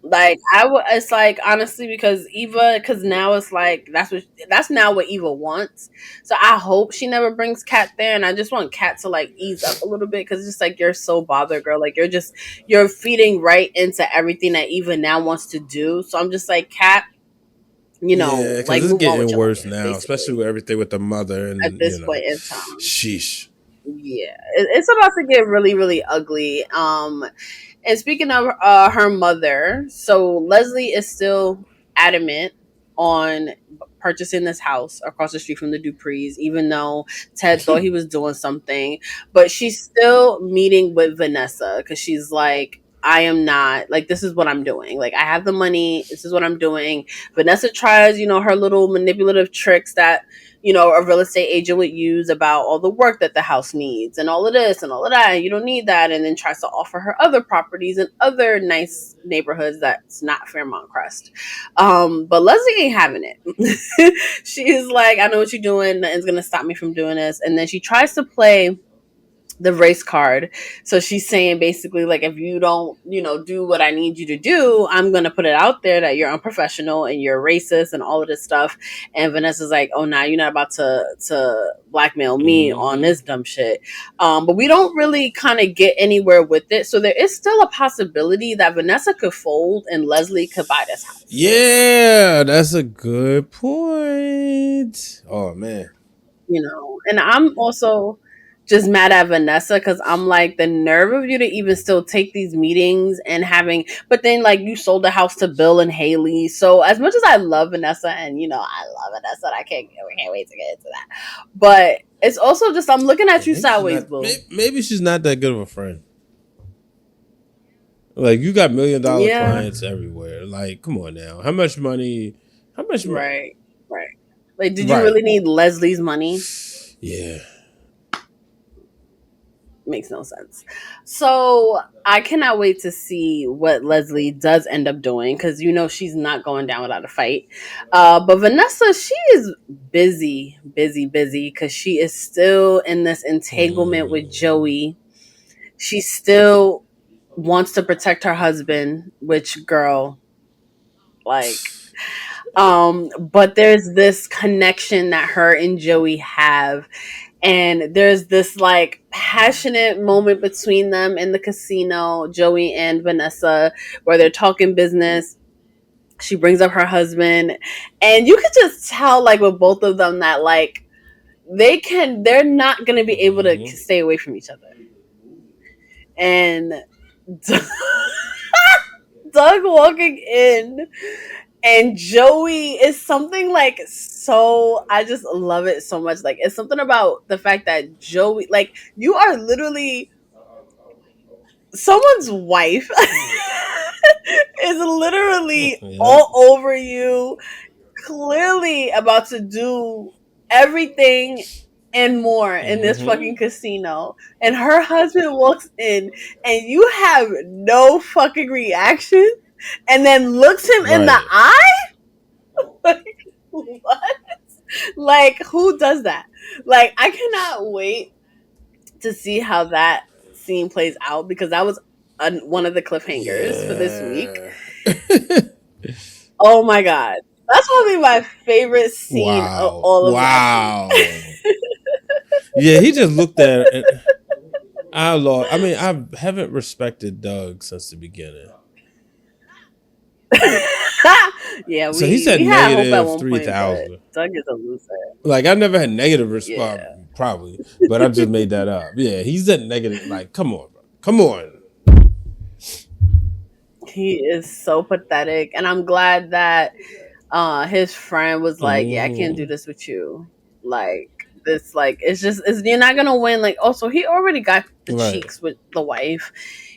Like, I would, it's like, honestly, because Eva, because now it's like that's now what Eva wants. So I hope she never brings Kat there, and I just want Kat to like ease up a little bit because it's just like you're so bothered, girl. Like you're feeding right into everything that Eva now wants to do. So I'm just like, Kat, yeah, because like it's move on with getting your worse life, now, especially basically with everything with the mother at and this point in time. sheesh. Yeah, it's about to get really, really ugly. And speaking of her mother, so Leslie is still adamant on purchasing this house across the street from the Duprees, even though Ted thought he was doing something. But she's still meeting with Vanessa because she's like, I am not, like, this is what I'm doing. Like, I have the money. This is what I'm doing. Vanessa tries, her little manipulative tricks that a real estate agent would use about all the work that the house needs and all of this and all of that. And you don't need that. And then tries to offer her other properties in other nice neighborhoods that's not Fairmont Crest. But Leslie ain't having it. She's like, I know what you're doing. Nothing's going to stop me from doing this. And then she tries to play the race card. So she's saying basically like, if you don't, do what I need you to do, I'm gonna put it out there that you're unprofessional and you're racist and all of this stuff. And Vanessa's like, oh, nah, you're not about to blackmail me on Mm-hmm. this dumb shit. But we don't really kind of get anywhere with it. So there is still a possibility that Vanessa could fold and Leslie could buy this house. Yeah, that's a good point. Oh man. And I'm also just mad at Vanessa because I'm like, the nerve of you to even still take these meetings and having, but then like you sold the house to Bill and Hayley. So as much as I love Vanessa and I love Vanessa, and we can't wait to get into that. But it's also just I'm looking at Yeah, you sideways, boo. maybe she's not that good of a friend. Like you got $1 million Yeah, clients everywhere. Like, come on now. How much money? How much money? right, right. Like, did you Right. really need Leslie's money? Yeah. Makes no sense. So I cannot wait to see what Leslie does end up doing because she's not going down without a fight. But Vanessa, she is busy, busy, busy because she is still in this entanglement with Mm. Joey. She still wants to protect her husband, which girl, like, but there's this connection that her and Joey have, and there's this like passionate moment between them in the casino, Joey and Vanessa, where they're talking business. She brings up her husband, and you could just tell like with both of them that like they're not going to be able to Mm-hmm. stay away from each other. And Doug walking in and Joey is something like, so I just love it so much. Like, it's something about the fact that Joey, like, you are literally someone's wife is literally Yep. all over you, clearly about to do everything and more in this fucking casino, and her husband walks in and you have no fucking reaction and then looks him in the Right. eye. Like, what? Like, who does that? Like, I cannot wait to see how that scene plays out, because that was one of the cliffhangers for this week. Yeah. Oh my god, that's probably my favorite scene of Wow. all of last week. Wow. Yeah, he just looked at it. I Lord, I mean, I haven't respected Doug since the beginning. Yeah, So he said we had hope at negative one point, but 3,000. Doug is a loser. Like, I never had negative Yeah, response, probably, but I just made that up. Yeah, he's at negative. Like, come on, bro. Come on. he is so pathetic, and I'm glad that his friend was like, "Yeah, I can't do Mm, this with you." Like this, like you're not gonna win. Like, also, he already got the right. cheeks with the wife.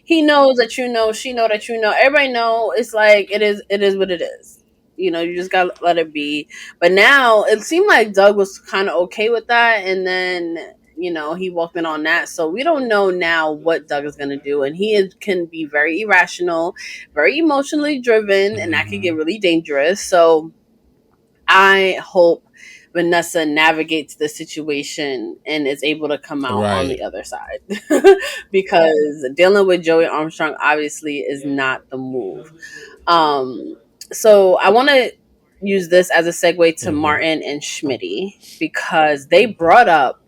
He knows that you know, she know that you know. Everybody know. It's like it is what it is. You know, you just gotta let it be. But now it seemed like Doug was kind of okay with that, and then he walked in on that. So we don't know now what Doug is gonna do, and can be very irrational, very emotionally driven, and that could get Mm-hmm. really dangerous. So I hope Vanessa navigates the situation and is able to come out on Right. the other side. Because dealing with Joey Armstrong obviously is not the move. Um, so I want to use this as a segue to Mm-hmm. Martin and Smitty, because they brought up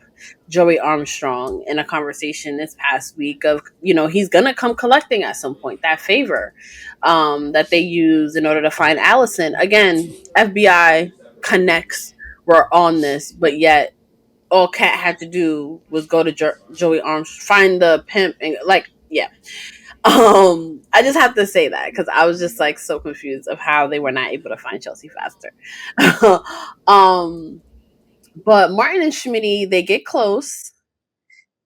Joey Armstrong in a conversation this past week of, he's gonna come collecting at some point that favor that they use in order to find Allison. Again, FBI connects were on this, but yet all Kat had to do was go to Joey Armstrong, find the pimp, and like, yeah. I just have to say that because I was just like so confused of how they were not able to find Chelsea faster. um, but Martin and Schmitty, they get close.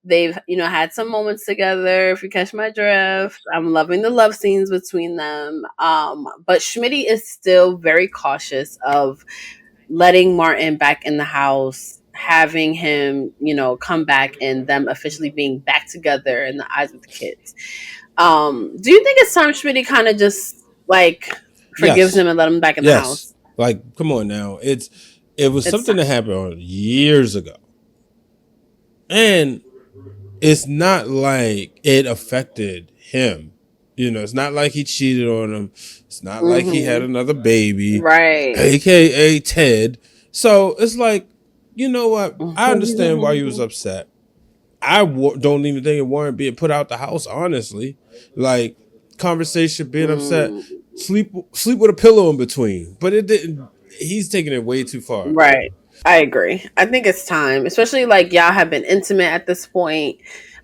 They've, had some moments together. If you catch my drift, I'm loving the love scenes between them. But Schmitty is still very cautious of letting Martin back in the house, having him, come back, and them officially being back together in the eyes of the kids. Do you think it's time Schmitty kind of just like forgives Yes. him and let him back in the Yes. house? Like, come on now. It was It's something that time. happened years ago. And it's not like it affected him. It's not like he cheated on him. It's not like he had Mm-hmm. another baby, Right. aka Ted. So it's like, you know what? I understand why he was Mm-hmm. upset. Don't even think it warranted being put out the house. Honestly, like, conversation, being upset, sleep with a pillow in between. But it didn't. He's taking it way too far. Right. I agree. I think it's time, especially like y'all have been intimate at this point.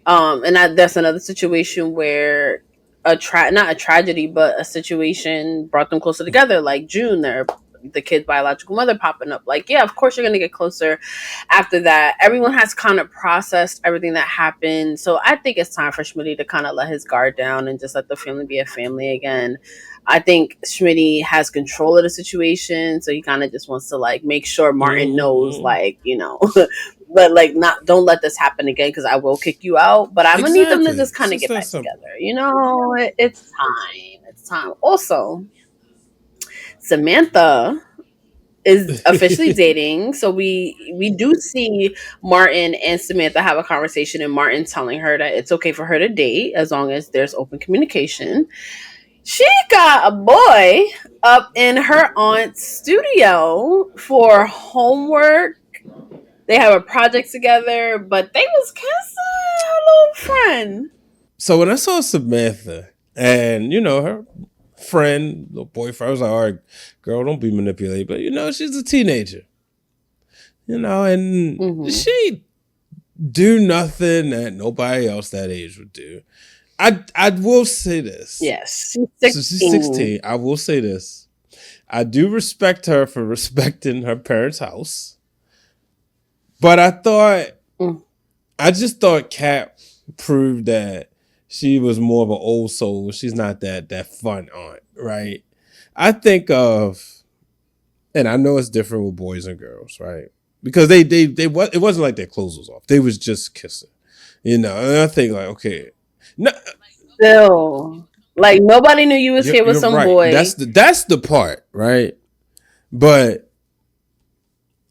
And that's another situation where not a tragedy, but a situation brought them closer together. Like June, the kid's biological mother popping up. Like, yeah, of course you're gonna get closer after that. Everyone has kind of processed everything that happened. So I think it's time for Schmitty to kind of let his guard down and just let the family be a family again. I think Schmitty has control of the situation, so he kind of just wants to like make sure Martin knows, Mm-hmm. like, but like, not, don't let this happen again because I will kick you out. But I'm gonna need them to Exactly. just It's kind of just get that back simple. together. It's time. It's time. Also, Samantha is officially dating, so we do see Martin and Samantha have a conversation, and Martin telling her that it's okay for her to date as long as there's open communication. She got a boy up in her aunt's studio for homework. They have a project together, but they was kissing her little friend. So when I saw Samantha and her friend, little boyfriend, I was like, all right, girl, don't be manipulated. But she's a teenager. And Mm-hmm. she do nothing that nobody else that age would do. I will say this. Yes, she's So she's 16. 16. I will say this. I do respect her for respecting her parents' house. But I just thought Kat proved that she was more of an old soul. She's not that fun aunt, right? I think of, and I know it's different with boys and girls, right? Because it wasn't like their clothes was off. They was just kissing, And I think like, okay, no, Still, like nobody knew you was here with you're some right. boy. That's the part, right? But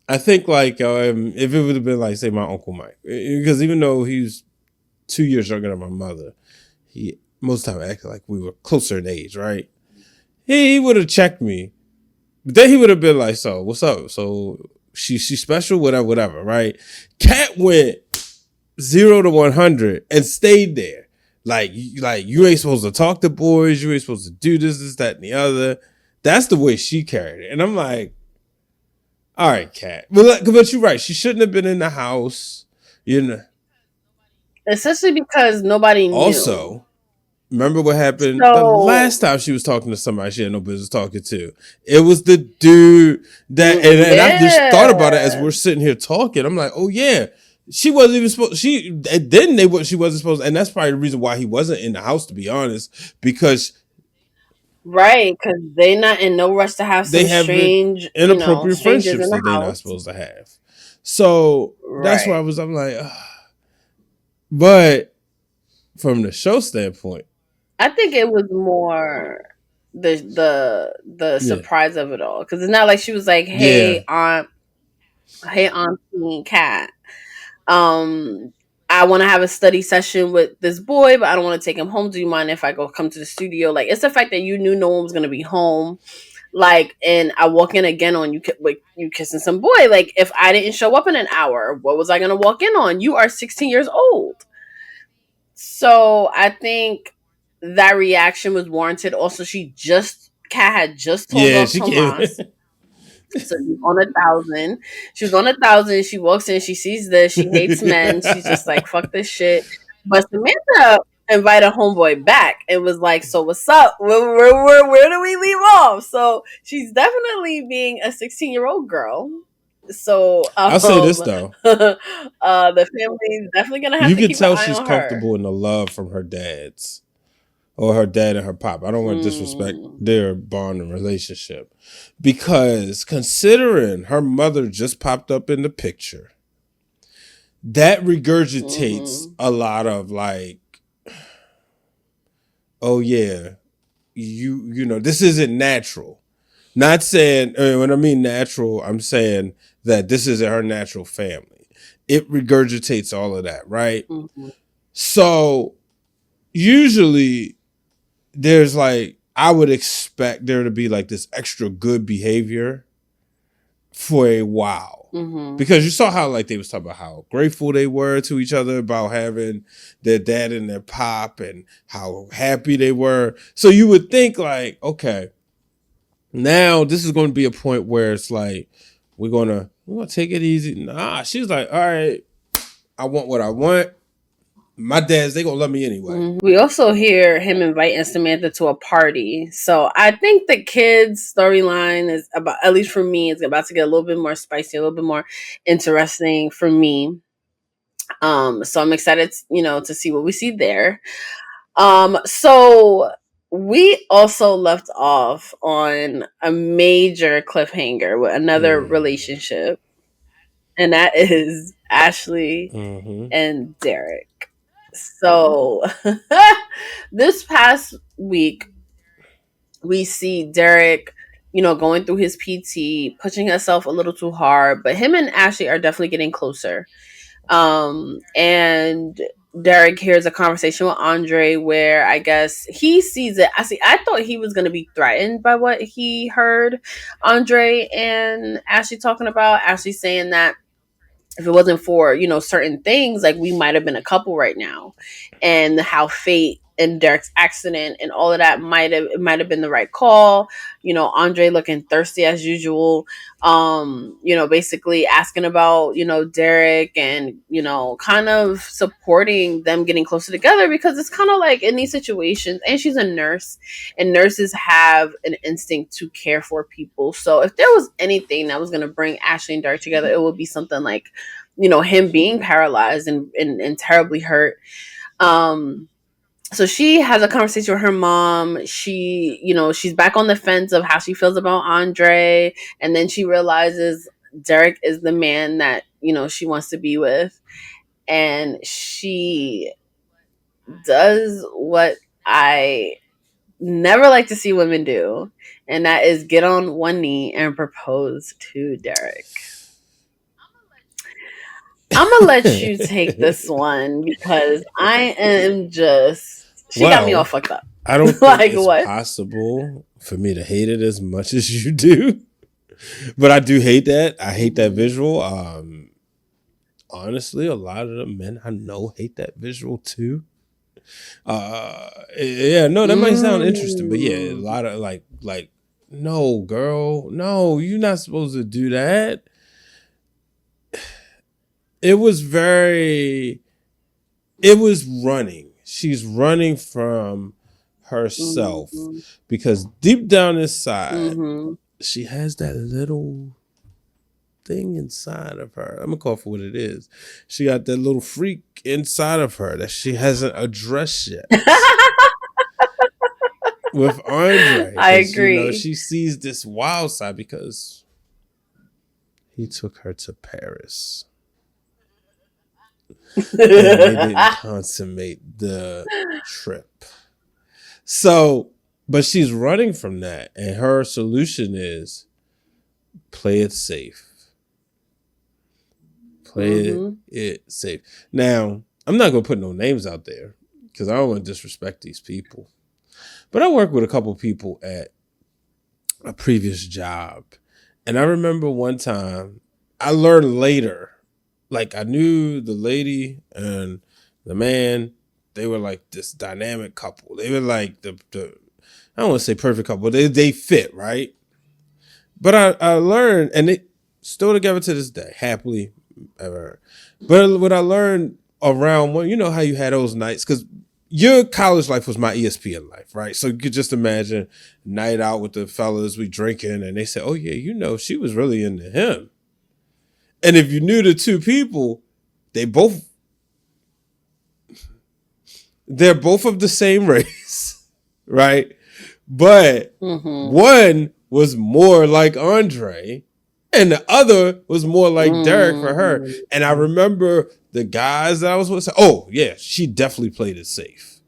I think like if it would have been like say my uncle Mike, because even though he's 2 years younger than my mother, he most of the time acted like we were closer in age, right? He would have checked me, but then he would have been like, "So what's up? So she special, whatever, right?" Cat went 0 to 100 and stayed there. Like you ain't supposed to talk to boys. You ain't supposed to do this, that, and the other. That's the way she carried it, and I'm like, all right, Cat. But you're right. She shouldn't have been in the house. You know. Especially because nobody knew. Also, remember what happened the So last time she was talking to somebody she had no business talking to? It was the dude that, and I just thought about it as yeah. we're sitting here talking. I'm like, oh yeah, she wasn't even supposed. She wasn't supposed, and that's probably the reason why he wasn't in the house. To be honest, because Right, because they not in no rush to have they some have strange, inappropriate strangers friendships in the that they're not house. supposed to have. So that's why Right. I'm like, ugh. But from the show standpoint, I think it was more the yeah, surprise of it all because it's not like she was like, yeah, hey Auntie Cat, um, I want to have a study session with this boy, but I don't want to take him home. Do you mind if I go come to the studio? Like, it's the fact that you knew no one was gonna be home. Like, and I walk in again on you, like you kissing some boy. Like, if I didn't show up in an hour, what was I gonna walk in on? You are 16 years old. So I think that reaction was warranted. Also, Kat had just told yeah. off She came. Tomas. So she's on 1,000. She was on 1,000. She walks in, she sees this, she hates men. She's just like, fuck this shit. But Samantha invited homeboy back and was like, so what's up? Where do we leave off? So she's definitely being a 16-year-old girl. So I'll say this though. the family's definitely gonna have You to can keep an tell eye she's on her. comfortable in the love from her dads or her dad and her pop. I don't want to disrespect Mm. their bond and relationship because considering her mother just popped up in the picture, that regurgitates Mm-hmm. a lot of like, oh yeah, this isn't natural. Not saying when I mean natural, I'm saying that this isn't her natural family. It regurgitates all of that, right? Mm-hmm. So usually there's like I would expect there to be like this extra good behavior for a while. Mm-hmm. Because you saw how like they was talking about how grateful they were to each other about having their dad and their pop and how happy they were. So you would think like, okay, now this is going to be a point where it's like we're gonna take it easy. Nah, she's like, all right, I want what I want. My dad's they gonna love me anyway. Mm-hmm. We also hear him inviting Samantha to a party. So I think the kids' storyline is about, at least for me, it's about to get a little bit more spicy, a little bit more interesting for me. So I'm excited, to see what we see there. So we also left off on a major cliffhanger with another relationship, and that is Ashley Mm-hmm. and Derek. So this past week, we see Derek, going through his PT, pushing himself a little too hard, but him and Ashley are definitely getting closer. And Derek hears a conversation with Andre where I guess he sees it. I thought he was going to be threatened by what he heard Andre and Ashley talking about. Ashley saying that if it wasn't for certain things, like we might have been a couple right now, and how fate and Derek's accident and all of that might have been the right call. Andre looking thirsty as usual, basically asking about Derek, and kind of supporting them getting closer together, because it's kind of like in these situations, and she's a nurse, and nurses have an instinct to care for people. So if there was anything that was going to bring Ashley and Derek together, it would be something like him being paralyzed and terribly hurt. Um, So she has a conversation with her mom. She's back on the fence of how she feels about Andre, and then she realizes Derek is the man that she wants to be with, and she does what I never like to see women do, and that is get on one knee and propose to Derek. I'm gonna let you take this one because I am just she got me all Well, fucked up. I don't think Like it's what? possible for me to hate it as much as you do, but I do hate that. I hate that Mm-hmm. visual. Honestly, a lot of the men I know hate that visual too. Yeah, no, that might sound interesting, but yeah, a Mm. lot of like, no, girl, no, you're not supposed to do that. It was very, it was running. She's running from herself Mm-hmm. because deep down inside, Mm-hmm. she has that little thing inside of her. I'm gonna call it for what it is. She got that little freak inside of her that she hasn't addressed yet with Andre, I because agree. she sees this wild side because he took her to Paris and they didn't consummate the trip. So, but she's running from that, and her solution is play it safe. Play Mm-hmm. it safe. Now, I'm not gonna put no names out there because I don't want to disrespect these people. But I work with a couple people at a previous job, and I remember one time I learned later, like I knew the lady and the man, they were like this dynamic couple. They were like the I don't want to say perfect couple. They fit, right? But I learned, and they still together to this day, happily ever. But what I learned around when how you had those nights, because your college life was my ESPN life, right? So you could just imagine night out with the fellas, we drinking, and they said, "Oh yeah, she was really into him." And if you knew the two people, they both they're both of the same race, right? But Mm-hmm. one was more like Andre and the other was more like Derek for her. And I Mm-hmm. remember the guys that I was with say, "Oh, yeah, she definitely played it safe."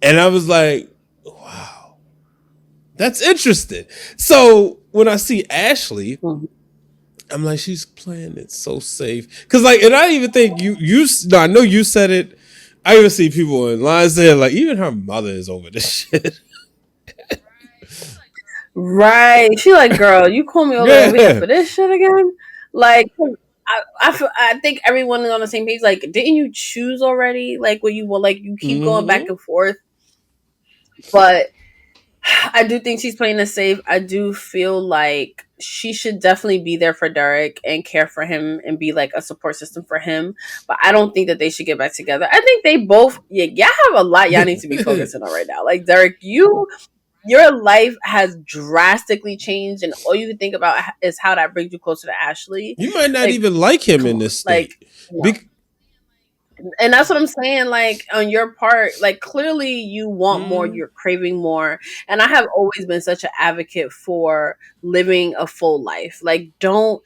And I was like, wow, that's interesting. So when I see Ashley, Mm-hmm. I'm like, she's playing it so safe. Cause like, and I even think no, I know you said it. I even see people in line saying like, even her mother is over this shit. Right. She like, girl, you call me all the way over here Yeah. for this shit again? Like, I think everyone is on the same page. Like, didn't you choose already? Like, what you want? Like, you keep going back Mm-hmm. and forth. But I do think she's playing it safe. I do feel like she should definitely be there for Derek and care for him and be like a support system for him. But I don't think that they should get back together. I think they both, yeah, y'all have a lot y'all need to be focusing on right now. Like, Derek, your life has drastically changed, and all you can think about is how that brings you closer to Ashley. You might not Like, even like him come in on, this like, state. no. Be- And that's what I'm saying. Like, on your part, like, clearly you want more, mm, you're craving more, and I have always been such an advocate for living a full life. Like, don't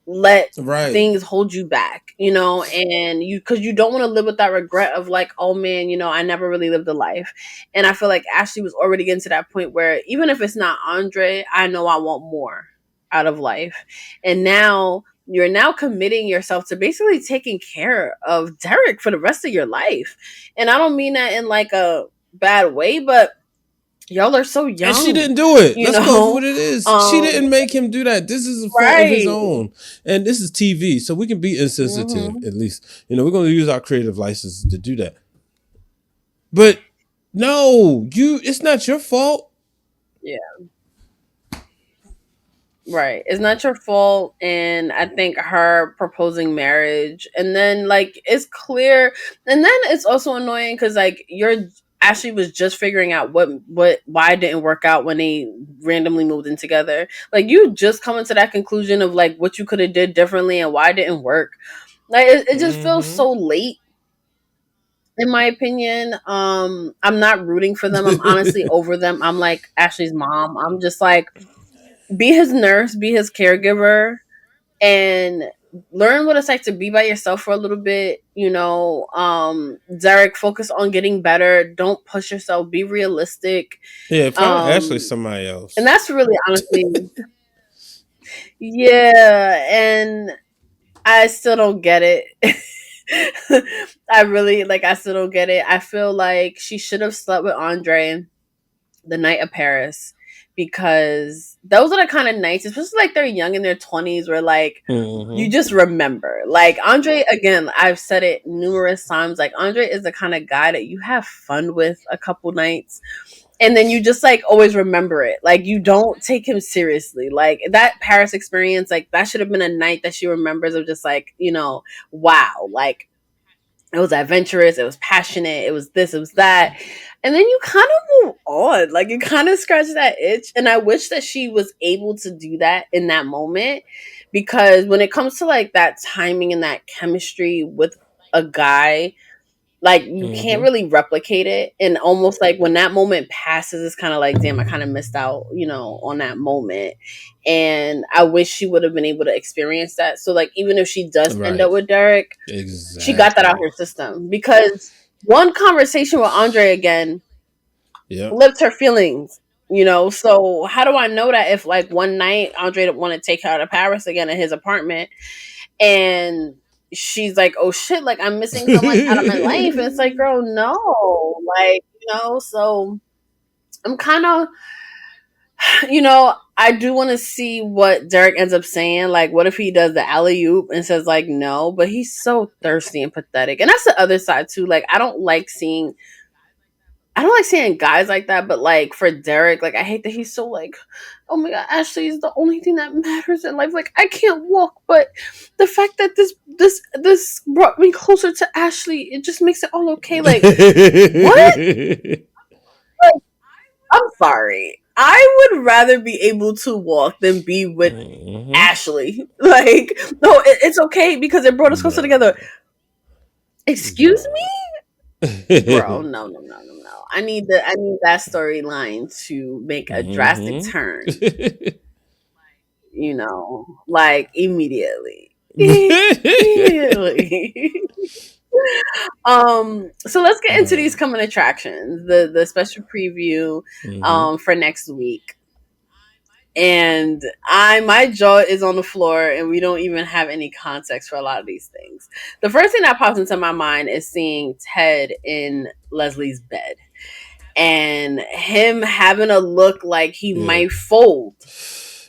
let right. things hold you back, and because you don't want to live with that regret of like, oh man, I never really lived a life. And I feel like Ashley was already getting to that point where even if it's not Andre, I know I want more out of life. And now you're now committing yourself to basically taking care of Derek for the rest of your life. And I don't mean that in like a bad way, but y'all are so And she young, didn't do it. you Let's call it for know what it is. She um didn't make him do that. This is a fault of his right. own. And this is TV, so we can be insensitive Hmm. at least. We're going to use our creative license to do that. But no, it's not your fault. Right. It's not your fault. And I think her proposing marriage, and then like it's clear, and then it's also annoying because like you're Ashley was just figuring out why it didn't work out when they randomly moved in together. Like you just coming to that conclusion of like what you could have did differently and why it didn't work. Like it just feels Mm-hmm. so late. in my opinion. I'm not rooting for them. I'm honestly over them. I'm like Ashley's mom. I'm just like, be his nurse, be his caregiver, and learn what it's like to be by yourself for a little bit. Derek, focus on getting better. Don't push yourself. Be realistic. Yeah, find Ashley Um, somebody and else. that's really honestly, yeah. And I still don't get it. I really like. I still don't get it. I feel like she should have slept with Andre the night of Paris, because those are the kind of nights, especially like they're young in their 20s, where like you Mm-hmm. just remember. Like Andre, again, I've said it numerous times. Like Andre is the kind of guy that you have fun with a couple nights, and then you just like always remember it. Like you don't take him seriously. Like that Paris experience, like that should have been a night that she remembers of just like, wow, like it was adventurous, it was passionate, it was this, it was that. And then you kind of move on. Like you kind of scratch that itch. And I wish that she was able to do that in that moment. Because when it comes to like that timing and that chemistry with a guy, like you can't Mm-hmm. really replicate it. And almost like when that moment passes, it's kind of like, damn, I kind of missed out, on that moment. And I wish she would have been able to experience that. So like even if she does end up Right. with Derek, she got that out Exactly. her system, because one conversation with Andre again Yep. flipped her feelings. So how do I know that if like one night Andre want to take her to Paris again in his apartment, and she's like, oh shit, like I'm missing someone out of my life, and it's like, girl, no, like, so I'm kind of, I do want to see what Derek ends up saying. Like, what if he does the alley oop and says like no? But he's so thirsty and pathetic, and that's the other side too. Like, I don't like seeing guys like that, but like for Derek, like I hate that he's so like, oh my god, Ashley is the only thing that matters in life. Like I can't walk, but the fact that this brought me closer to Ashley, it just makes it all okay. Like what? Like, I'm sorry. I would rather be able to walk than be with Mm-hmm. Ashley. Like, no, it's okay because it brought us closer together. No. Excuse me? No. Bro, no, no, no, no, no. I need that storyline to make a drastic Mm-hmm. turn, like immediately. Immediately. So let's get into these coming attractions. The special preview Mm-hmm. for next week. And my jaw is on the floor, and we don't even have any context for a lot of these things. The first thing that pops into my mind is seeing Ted in Leslie's bed and him having a look like he Yeah. might fold.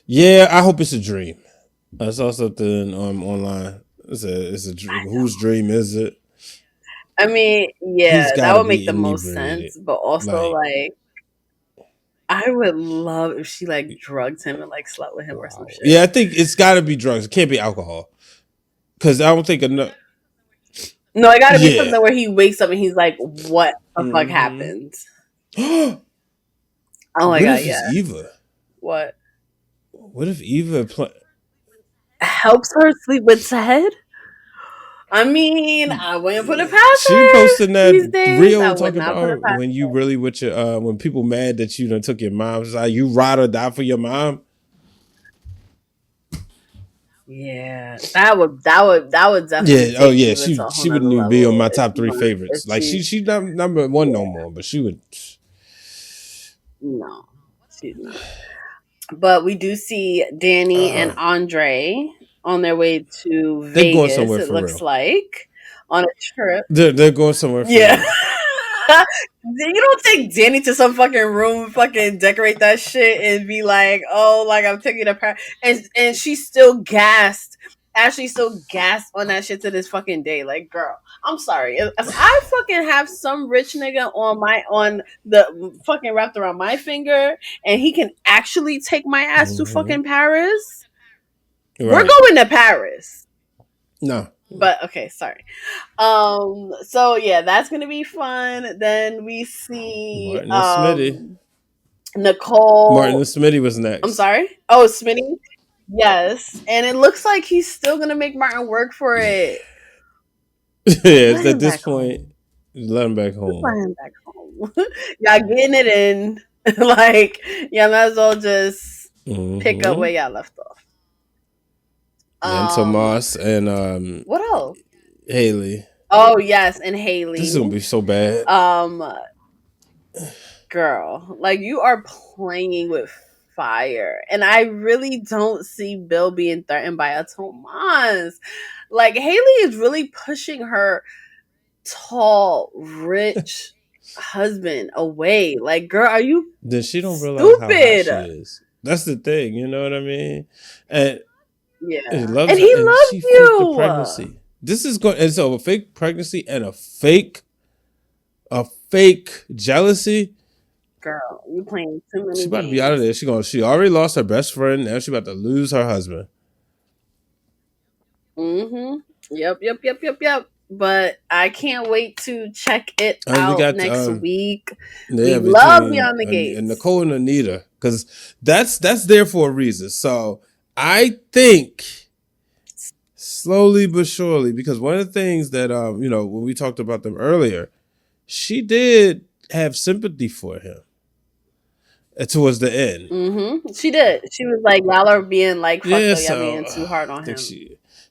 Yeah, I hope it's a dream. I saw something online. It's a whose dream is it? I mean, He's yeah, that got to would make be the most inebriated. sense, but also Like, like I would love if she like drugged him and like slept with him or some wow. shit. Yeah, I think it's got to be drugs. It can't be alcohol because I don't think enough. No, it got to be Yeah. something where he wakes up and he's like, "What the fuck Mm-hmm. happened?" Oh my What god, if yeah. it's Eva? What What if Eva? helps her sleep with Ted? I mean, I wouldn't put it past She her posted that these days. I reel would talking not put it about past when you her. really with your when people mad that you done took your mom's side, you ride or die for your mom. Yeah, that would definitely Yeah, oh take yeah, Eva to a whole she would nother be on level my if top she three wanted, if favorites. Like she she's not number one no yeah, more, but she would. no, she's not. But we do see Danny and Uh, Andre on their way to they're going Vegas, somewhere it for looks real. like, on a trip. They're going somewhere for Yeah. real. You don't take Danny to some fucking room, fucking decorate that shit, and be like, "Oh, like I'm taking a pair," and she's still gassed. Ashley still gassed on that shit to this fucking day. Like, girl, I'm sorry. If I fucking have some rich nigga on the fucking wrapped around my finger, and he can actually take my ass to Hmm. fucking Paris, we're Right? going to Paris. No. But okay, sorry. So yeah, that's gonna be fun. Then we see Martin and Smitty. Martin and Nicole. Smitty was I'm next. sorry. Oh, Smitty. Yes, and it looks like he's still gonna make Martin work for Yeah, it. it's Let at him this back point. home. Let him back home. Let him back home. Y'all getting it in. Like, y'all might as well just pick up where y'all left off. And Tomas and what else? Hayley. Oh yes, and Hayley. This is gonna be so bad. Girl, like you are playing with fire, and I really don't see Bill being threatened by a Tomas. Like Hayley is really pushing her tall, rich husband away. Like, girl, are you? Then she don't realize how hot she is. That's the thing, you know what I mean? And yeah, he loves and her, he and loves she you. faked the pregnancy. This is going, and so a fake pregnancy and a fake jealousy. Girl, you playing too many. She about to be out of there. She already lost her best friend. Now she about to lose her husband. Yep. But I can't wait to check it out next week. We love Beyond the Gates and Nicole and Anita, because that's there for a reason. So I think slowly but surely, because one of the things that when we talked about them earlier, she did have sympathy for him towards the end. She did. She was like, y'all are being like, fuck y'all being too hard on him.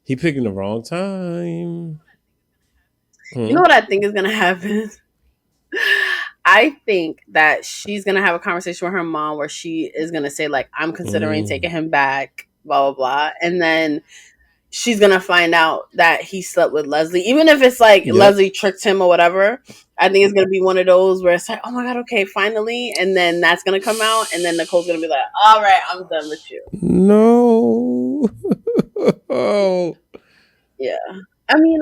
He picking the wrong time. You know what I think is gonna happen? I think that she's gonna have a conversation with her mom where she is gonna say, like, I'm considering taking him back, blah blah blah, and then she's gonna find out that he slept with Leslie, even if it's like Leslie tricked him or whatever. I think it's gonna be one of those where it's like, oh my god, okay, finally, and then that's gonna come out, and then Nicole's gonna be like, all right, I'm done with you. No. Oh. Yeah. I mean,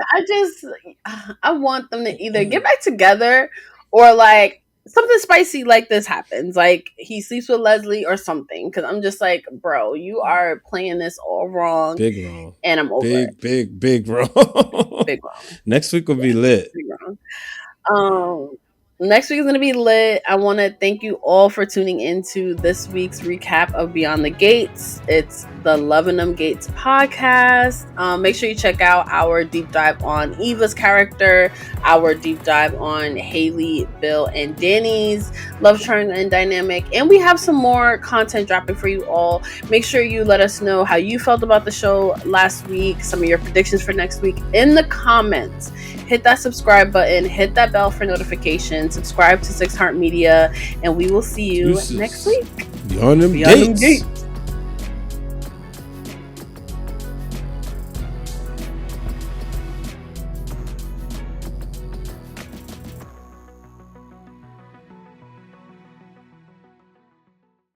I want them to either get back together or like something spicy like this happens. Like he sleeps with Leslie or something. Because I'm just like, bro, you are playing this all wrong. Big wrong. And I'm over it. Big wrong. Big wrong. Next week will be lit. Big wrong. Next week is going to be lit. I want to thank you all for tuning into this week's recap of Beyond the Gates. It's the Loving Them Gates podcast. Make sure you check out our deep dive on Eva's character, our deep dive on Hayley, Bill, and Danny's love triangle and dynamic. And we have some more content dropping for you all. Make sure you let us know how you felt about the show last week, some of your predictions for next week in the comments. Hit that subscribe button, hit that bell for notifications, subscribe to Six Heart Media, and we will see you next week. Beyond them Gates.